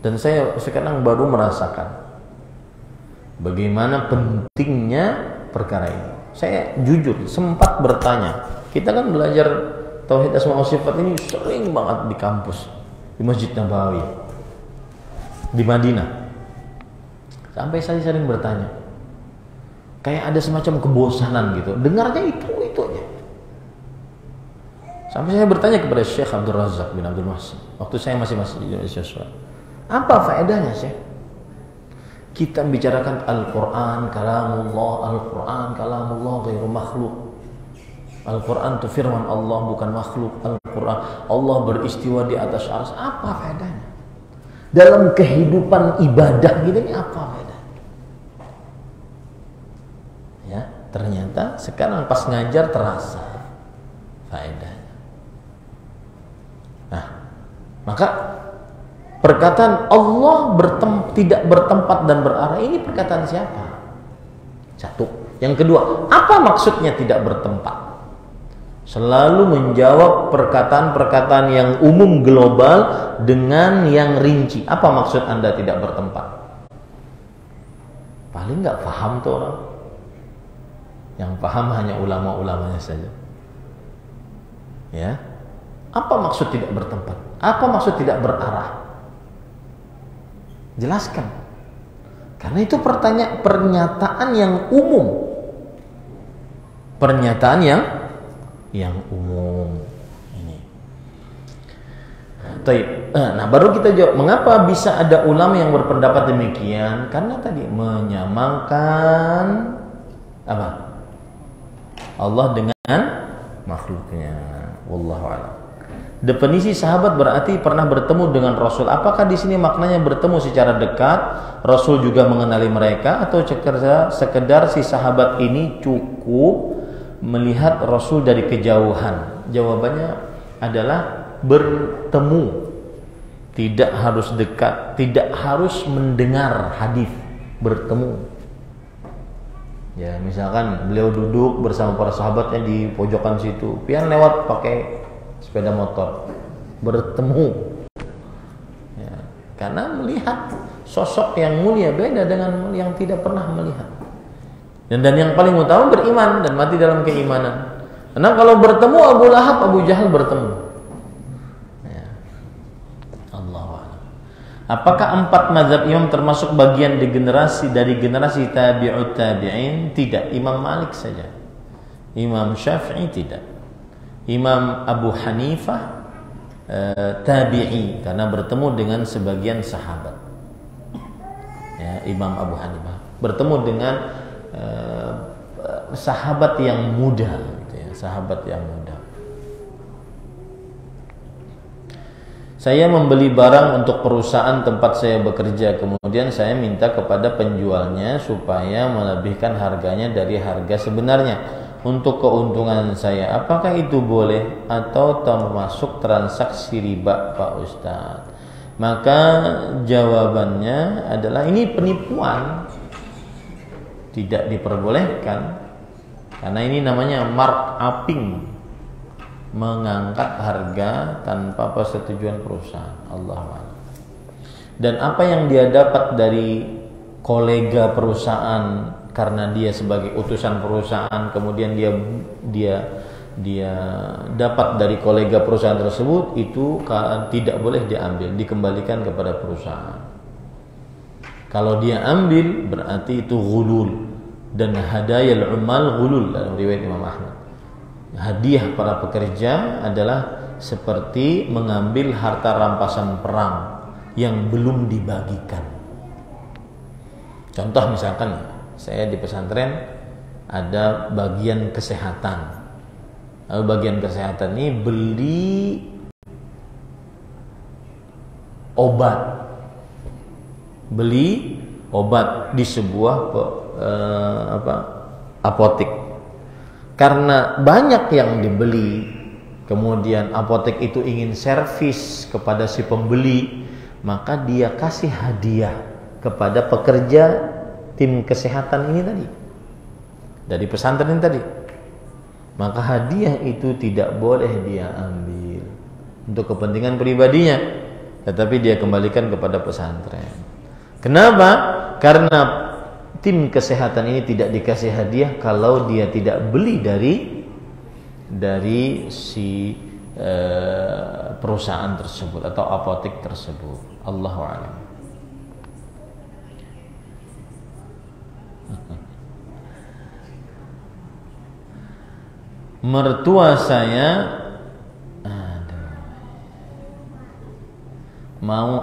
Dan saya sekarang baru merasakan bagaimana pentingnya perkara ini. Saya jujur sempat bertanya. Kita kan belajar tauhid asma wa sifat ini sering banget di kampus, di Masjid Nabawi, di Madinah. Sampai saya sering bertanya. Kayak ada semacam kebosanan gitu. Dengarnya itu aja. Sampai saya bertanya kepada Syekh Abdul Razak bin Abdul Muhsin, waktu saya masih di Indonesia, apa faedahnya Syekh? Kita bicarakan Al-Quran, kalamullah, Al-Quran, kalamullah ghairu makhluk. Al-Quran itu firman Allah, bukan makhluk. Al-Quran, Allah beristiwa di atas arsy. Apa faedahnya? Dalam kehidupan ibadah gitu ini apa faedahnya? Ya, ternyata sekarang pas ngajar terasa faedahnya. Nah, maka perkataan Allah tidak bertempat dan berarah ini perkataan siapa? Satu. Yang kedua, apa maksudnya tidak bertempat? Selalu menjawab perkataan-perkataan yang umum global dengan yang rinci. Apa maksud Anda tidak bertempat? Paling nggak paham tuh orang. Yang paham hanya ulama-ulamanya saja. Ya. Apa maksud tidak bertempat? Apa maksud tidak berarah? Jelaskan. Karena itu pernyataan yang umum. Pernyataan yang umum ini. Nah, baru kita jawab mengapa bisa ada ulama yang berpendapat demikian? Karena tadi menyamakan apa? Allah dengan makhluknya. Wallahu a'lam. Definisi sahabat berarti pernah bertemu dengan Rasul. Apakah di sini maknanya bertemu secara dekat? Rasul juga mengenali mereka atau sekedar si sahabat ini cukup melihat Rasul dari kejauhan? Jawabannya adalah bertemu. Tidak harus dekat, tidak harus mendengar hadis, bertemu. Ya, misalkan beliau duduk bersama para sahabatnya di pojokan situ, pian lewat pakai sepeda motor, bertemu ya, karena melihat sosok yang mulia beda dengan yang tidak pernah melihat. Dan yang paling utama beriman dan mati dalam keimanan. Karena kalau bertemu Abu Lahab, Abu Jahal bertemu ya. Allahu a'lam. Apakah 4 mazhab imam termasuk bagian dari generasi tabi'ut tabi'in? Tidak, Imam Malik saja. Imam Syafi'i tidak. Imam Abu Hanifah tabi'i karena bertemu dengan sebagian sahabat. Ya, Imam Abu Hanifah bertemu dengan sahabat yang muda, gitu ya, sahabat yang muda. Saya membeli barang untuk perusahaan tempat saya bekerja, kemudian saya minta kepada penjualnya supaya melebihkan harganya dari harga sebenarnya untuk keuntungan saya. Apakah itu boleh atau termasuk transaksi riba, Pak Ustadz? Maka jawabannya adalah ini penipuan, tidak diperbolehkan, karena ini namanya markupping, mengangkat harga tanpa persetujuan perusahaan. Allah. Dan apa yang dia dapat dari kolega perusahaan karena dia sebagai utusan perusahaan, kemudian dia dapat dari kolega perusahaan tersebut, itu tidak boleh diambil, dikembalikan kepada perusahaan. Kalau dia ambil berarti itu ghulul, dan hadayal umal ghulul dalam riwayat Imam Ahmad. Hadiah para pekerja adalah seperti mengambil harta rampasan perang yang belum dibagikan. Contoh misalkan saya di pesantren ada bagian kesehatan. Lalu bagian kesehatan ini beli obat di sebuah apotek. Karena banyak yang dibeli, kemudian apotek itu ingin servis kepada si pembeli, maka dia kasih hadiah kepada pekerja tim kesehatan ini tadi, dari pesantren ini tadi. Maka hadiah itu tidak boleh dia ambil untuk kepentingan pribadinya, tetapi dia kembalikan kepada pesantren. Kenapa? Karena tim kesehatan ini tidak dikasih hadiah kalau dia tidak beli dari si perusahaan tersebut atau apotek tersebut. Allahu a'lam. Mertua saya mau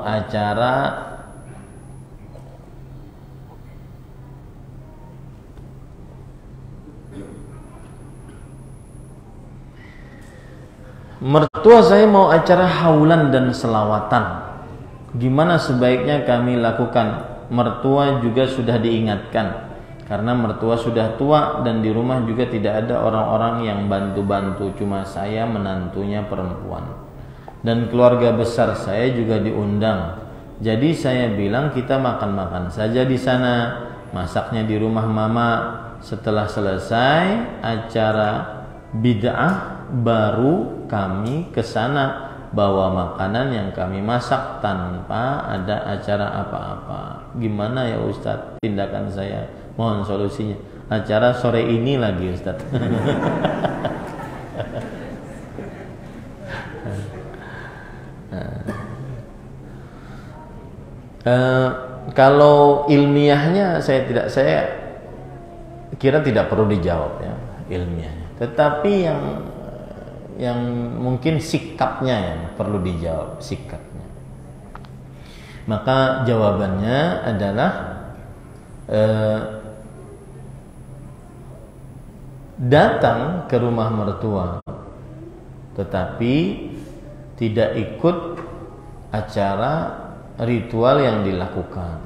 acara haulan dan selawatan. Gimana sebaiknya kami lakukan? Mertua juga sudah diingatkan, karena mertua sudah tua dan di rumah juga tidak ada orang-orang yang bantu-bantu, cuma saya menantunya perempuan. Dan keluarga besar saya juga diundang. Jadi saya bilang kita makan-makan saja di sana, masaknya di rumah mama. Setelah selesai acara bid'ah baru kami ke sana bawa makanan yang kami masak tanpa ada acara apa-apa. Gimana ya Ustadz tindakan saya? Mohon solusinya. Acara sore ini lagi Ustadz. Kalau ilmiahnya saya kira tidak perlu dijawab ya ilmiahnya. Tetapi yang mungkin sikapnya yang perlu dijawab, sikapnya. Maka jawabannya adalah datang ke rumah mertua tetapi tidak ikut acara ritual yang dilakukan,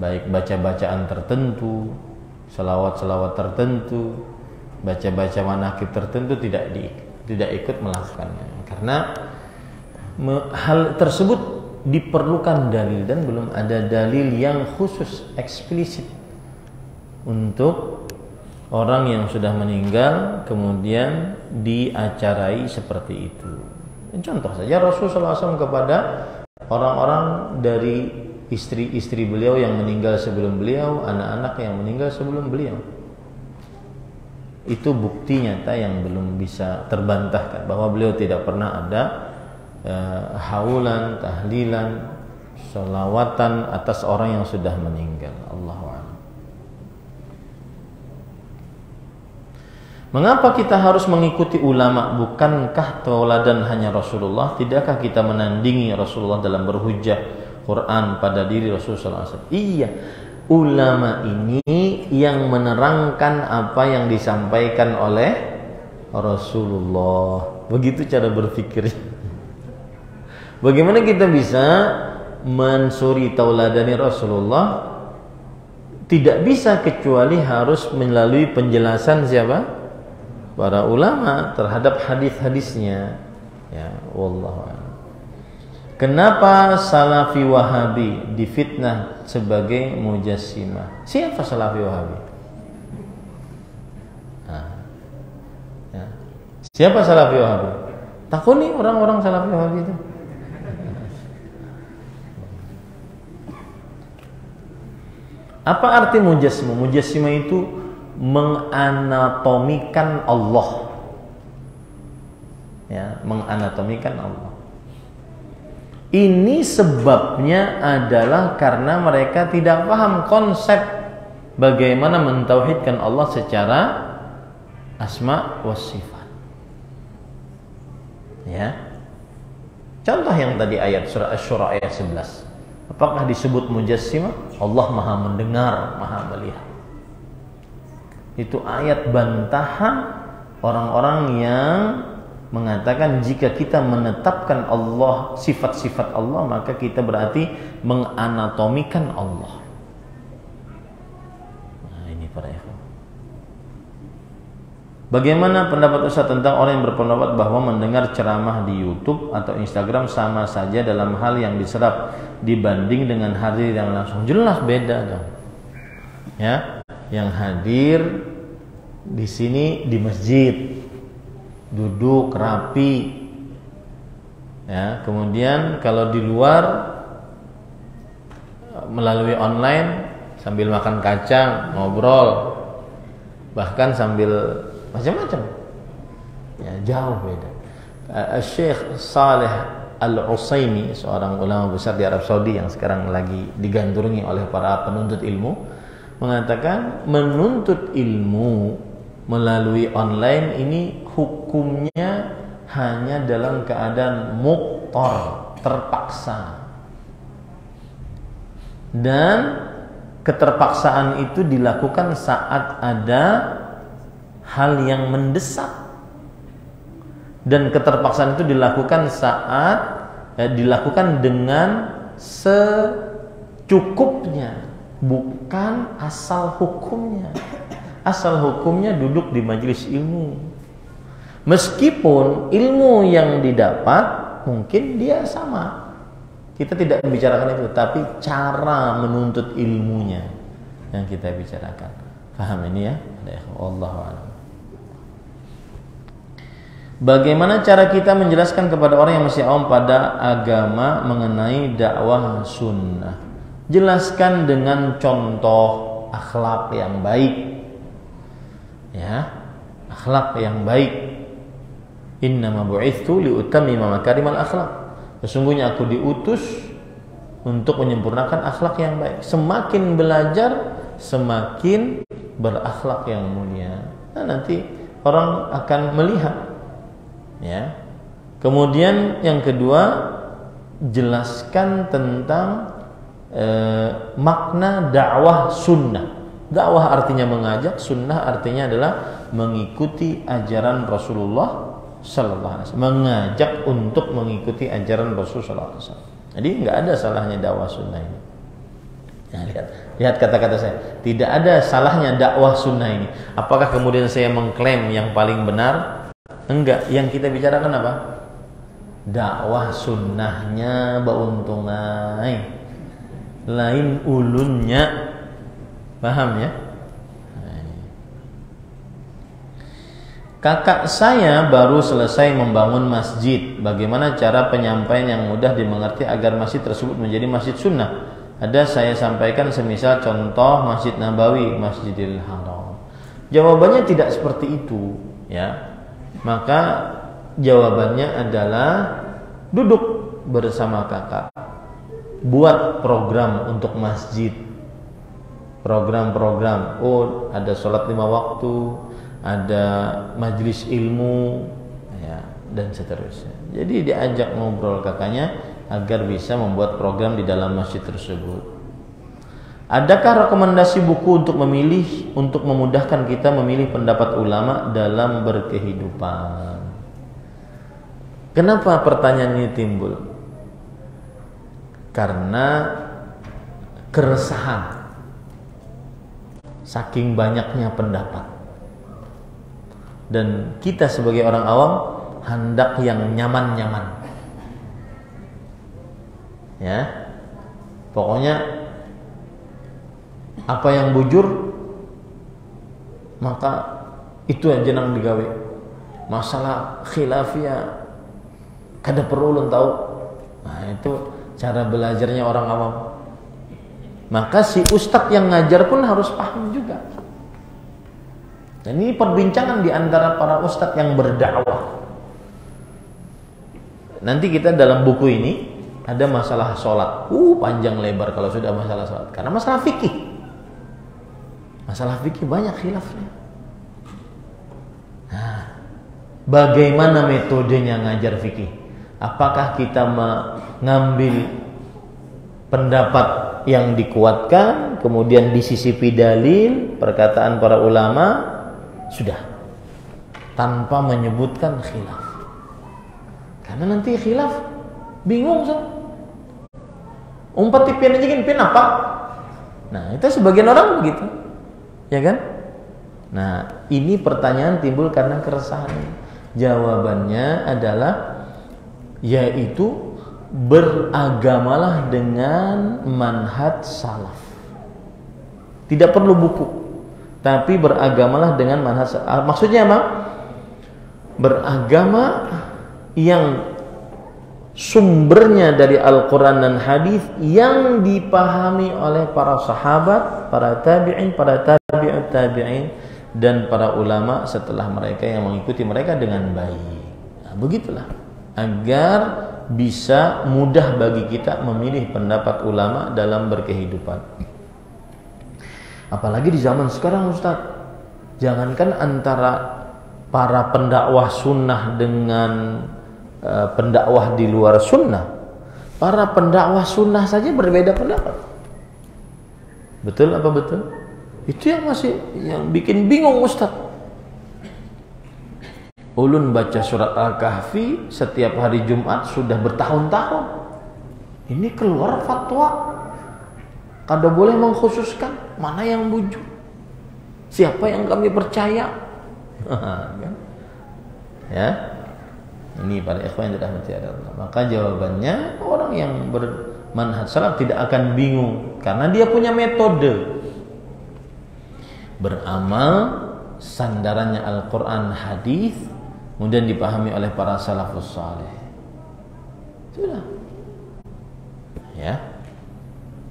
baik baca-bacaan tertentu, selawat-selawat tertentu, baca-baca manakib tertentu, tidak ikut melakukannya, karena hal tersebut diperlukan dalil dan belum ada dalil yang khusus eksplisit untuk orang yang sudah meninggal kemudian diacarai seperti itu. Contoh saja Rasulullah SAW kepada orang-orang dari istri-istri beliau yang meninggal sebelum beliau, anak-anak yang meninggal sebelum beliau. Itu bukti nyata yang belum bisa terbantahkan bahwa beliau tidak pernah ada haulan, tahlilan, sholawatan atas orang yang sudah meninggal. Allahu a'lam. Mengapa kita harus mengikuti ulama? Bukankah tauladan hanya Rasulullah? Tidakkah kita menandingi Rasulullah dalam berhujjah Quran pada diri Rasulullah SAW? Iya, ulama ini yang menerangkan apa yang disampaikan oleh Rasulullah. Begitu cara berpikir. Bagaimana kita bisa mensuri tauladani Rasulullah? Tidak bisa kecuali harus melalui penjelasan siapa? Para ulama terhadap hadis-hadisnya. Ya, wallahu a'lam. Kenapa Salafi Wahabi difitnah sebagai Mujassimah? Siapa Salafi Wahabi? Nah, ya. Siapa Salafi Wahabi? Takuni orang-orang Salafi Wahabi itu. Apa arti Mujassimah? Mujassimah itu menganatomikan Allah. Ya, menganatomikan Allah. Ini sebabnya adalah karena mereka tidak paham konsep bagaimana mentauhidkan Allah secara asma wa sifat. Ya. Contoh yang tadi ayat surah Asy-Syura ayat 11. Apakah disebut Mujassimah? Allah Maha mendengar, Maha melihat. Itu ayat bantahan orang-orang yang mengatakan jika kita menetapkan Allah, sifat-sifat Allah, maka kita berarti menganatomikan Allah. Nah, ini para ikhwan. Bagaimana pendapat Ustaz tentang orang yang berpendapat bahwa mendengar ceramah di YouTube atau Instagram sama saja dalam hal yang diserap dibanding dengan hadir yang langsung? Jelas beda dong. Ya, yang hadir di sini di masjid, duduk rapi, ya. Kemudian kalau di luar melalui online sambil makan kacang, ngobrol, bahkan sambil macam-macam, ya, jauh beda. Syekh Saleh Al-Utsaimin, seorang ulama besar di Arab Saudi yang sekarang lagi digandrungi oleh para penuntut ilmu, mengatakan menuntut ilmu melalui online ini hukumnya hanya dalam keadaan muktor, terpaksa. Dan keterpaksaan itu dilakukan saat ada hal yang mendesak. Dan keterpaksaan itu dilakukan dilakukan dengan secukupnya, bukan asal hukumnya. Asal hukumnya duduk di majelis ilmu. Meskipun ilmu yang didapat mungkin dia sama. Kita tidak membicarakan itu, tapi cara menuntut ilmunya yang kita bicarakan. Paham ini ya? Wallahu a'lam. Bagaimana cara kita menjelaskan kepada orang yang masih awam pada agama mengenai dakwah sunnah? Jelaskan dengan contoh akhlak yang baik. Ya, akhlak yang baik. Innama bu'itsu liutammima makarimal akhlak. Sesungguhnya aku diutus untuk menyempurnakan akhlak yang baik. Semakin belajar, semakin berakhlak yang mulia. Nah, nanti orang akan melihat. Ya. Kemudian yang kedua, jelaskan tentang makna dakwah sunnah. Dakwah artinya mengajak, sunnah artinya adalah mengikuti ajaran Rasulullah sallallahu alaihi wasallam, mengajak untuk mengikuti ajaran Rasulullah sallallahu alaihi wasallam. Jadi enggak ada salahnya dakwah sunnah ini. Nah, lihat kata-kata saya. Tidak ada salahnya dakwah sunnah ini. Apakah kemudian saya mengklaim yang paling benar? Enggak. Yang kita bicarakan apa? Dakwah sunnahnya bauntungai. Lain ulunnya. Paham ya? Kakak saya baru selesai membangun masjid. Bagaimana cara penyampaian yang mudah dimengerti agar masjid tersebut menjadi masjid sunnah? Ada saya sampaikan semisal contoh Masjid Nabawi, Masjidil Haram. Jawabannya tidak seperti itu, ya. Maka jawabannya adalah duduk bersama kakak, buat program untuk masjid. Program-program, oh ada sholat 5 waktu, ada majelis ilmu, ya, dan seterusnya. Jadi diajak ngobrol kakaknya agar bisa membuat program di dalam masjid tersebut. Adakah rekomendasi buku untuk memudahkan kita memilih pendapat ulama dalam berkehidupan? Kenapa pertanyaan ini timbul? Karena keresahan, saking banyaknya pendapat, dan kita sebagai orang awam hendak yang nyaman-nyaman. Ya, pokoknya apa yang bujur maka itu yang jenang digawe. Masalah khilafiyah kada perlu ulun tahu. Nah, itu cara belajarnya orang awam. Maka si ustadz yang ngajar pun harus paham juga. Dan ini perbincangan di antara para ustadz yang berdakwah. Nanti kita dalam buku ini ada masalah sholat. Panjang lebar kalau sudah masalah sholat. Karena masalah fikih. Masalah fikih banyak khilafnya. Nah, bagaimana metodenya ngajar fikih? Apakah kita mengambil pendapat yang dikuatkan, kemudian disisipi dalil, perkataan para ulama, sudah, tanpa menyebutkan khilaf? Karena nanti khilaf bingung so. Umpat tipian aja kan apa? Nah, itu sebagian orang begitu. Ya kan? Nah, ini pertanyaan timbul karena keresahan. Jawabannya adalah yaitu beragamalah dengan manhaj salaf. Tidak perlu buku, tapi beragamalah dengan manhaj salaf. Maksudnya apa? Beragama yang sumbernya dari Al-Quran dan hadis yang dipahami oleh para sahabat, para tabi'in, para tabi'ut tabi'in, dan para ulama setelah mereka yang mengikuti mereka dengan baik. Nah, begitulah agar bisa mudah bagi kita memilih pendapat ulama dalam berkehidupan. Apalagi di zaman sekarang, Ustaz, jangankan antara para pendakwah sunnah dengan pendakwah di luar sunnah, para pendakwah sunnah saja berbeda pendapat. Betul apa betul? Itu yang bikin bingung, Ustaz. Ulun baca surat Al-Kahfi setiap hari Jumat sudah bertahun-tahun. Ini keluar fatwa kada boleh mengkhususkan mana yang bujur, siapa yang kami percaya. Ya, ini para ikhwan yang dirahmati Allah. Maka jawabannya, orang yang bermanhaj salaf tidak akan bingung karena dia punya metode beramal sandarannya Al-Quran, hadis, kemudian dipahami oleh para salafus saleh. Sudah. Ya.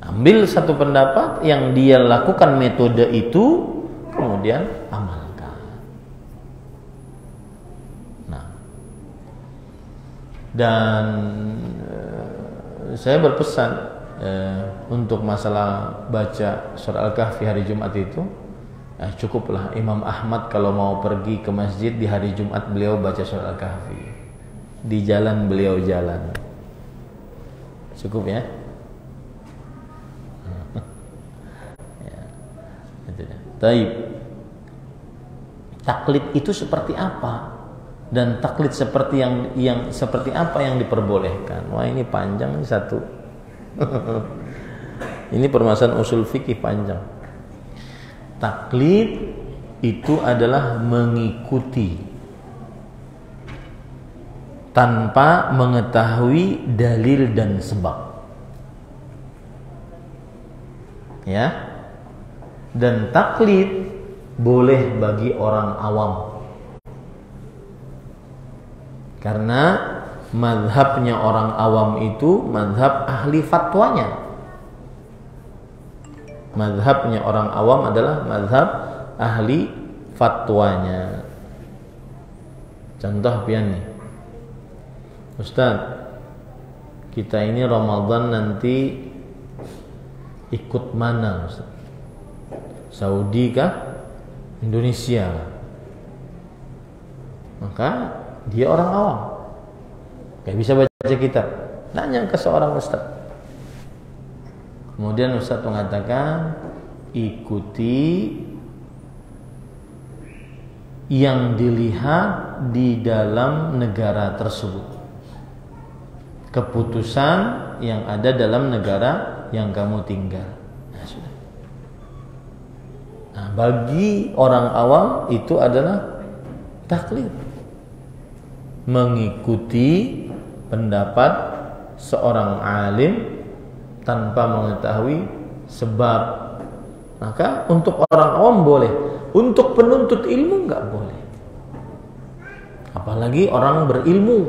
Ambil satu pendapat yang dia lakukan metode itu, kemudian amalkan. Dan saya berpesan untuk masalah baca surah Al-Kahfi hari Jumat itu, cukuplah Imam Ahmad kalau mau pergi ke masjid di hari Jumat beliau baca surah Al-Kahfi. Di jalan beliau jalan. Cukup ya? Ya, itu ya. Taib. Taklid itu seperti apa? Dan taklid seperti yang seperti apa yang diperbolehkan? Wah, ini panjang ini satu. Ini permasalahan usul fikih panjang. Taklid itu adalah mengikuti tanpa mengetahui dalil dan sebab. Ya. Dan taklid boleh bagi orang awam. Karena mazhabnya orang awam itu mazhab ahli fatwanya. Mazhabnya orang awam adalah mazhab ahli fatwanya. Contoh pian nih, Ustaz, kita ini Ramadan nanti ikut mana, Ustaz? Saudi kah? Indonesia? Maka dia orang awam, gak bisa baca kitab. Nanya ke seorang ustaz, Kemudian Ustaz mengatakan ikuti yang dilihat di dalam negara tersebut, keputusan yang ada dalam negara yang kamu tinggal. Nah, sudah. Nah, bagi orang awam itu adalah taklid, mengikuti pendapat seorang alim tanpa mengetahui sebab. Maka untuk orang awam boleh, untuk penuntut ilmu enggak boleh. Apalagi orang berilmu,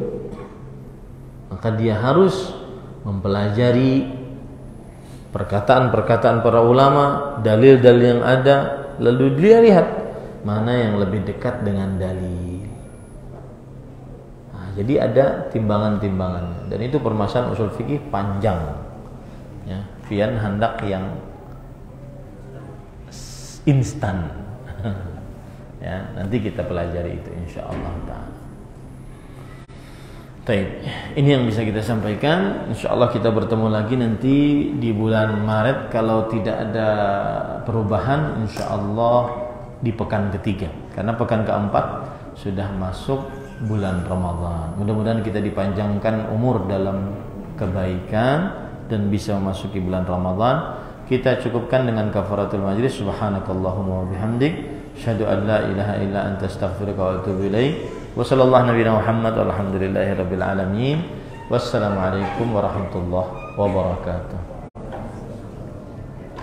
maka dia harus mempelajari perkataan-perkataan para ulama, dalil-dalil yang ada, lalu dia lihat mana yang lebih dekat dengan dalil. Nah, jadi ada timbangan-timbangannya, dan itu permasalahan usul fikih panjang. Ya, pian hendak yang instan. Ya, nanti kita pelajari itu insyaallah taala. Baik, ini yang bisa kita sampaikan. Insyaallah kita bertemu lagi nanti di bulan Maret kalau tidak ada perubahan, insyaallah di pekan ketiga. Karena pekan keempat sudah masuk bulan Ramadan. Mudah-mudahan kita dipanjangkan umur dalam kebaikan dan bisa memasuki bulan Ramadan. Kita cukupkan dengan kafaratul majlis. Subhanakallahumma wa bihamdik, asyhadu an la ilaha illa anta, astaghfiruka wa atubu ilaik. Wa sallallahu nabiyana Muhammad walhamdulillahi rabbil alamin. Wassalamualaikum warahmatullahi wabarakatuh.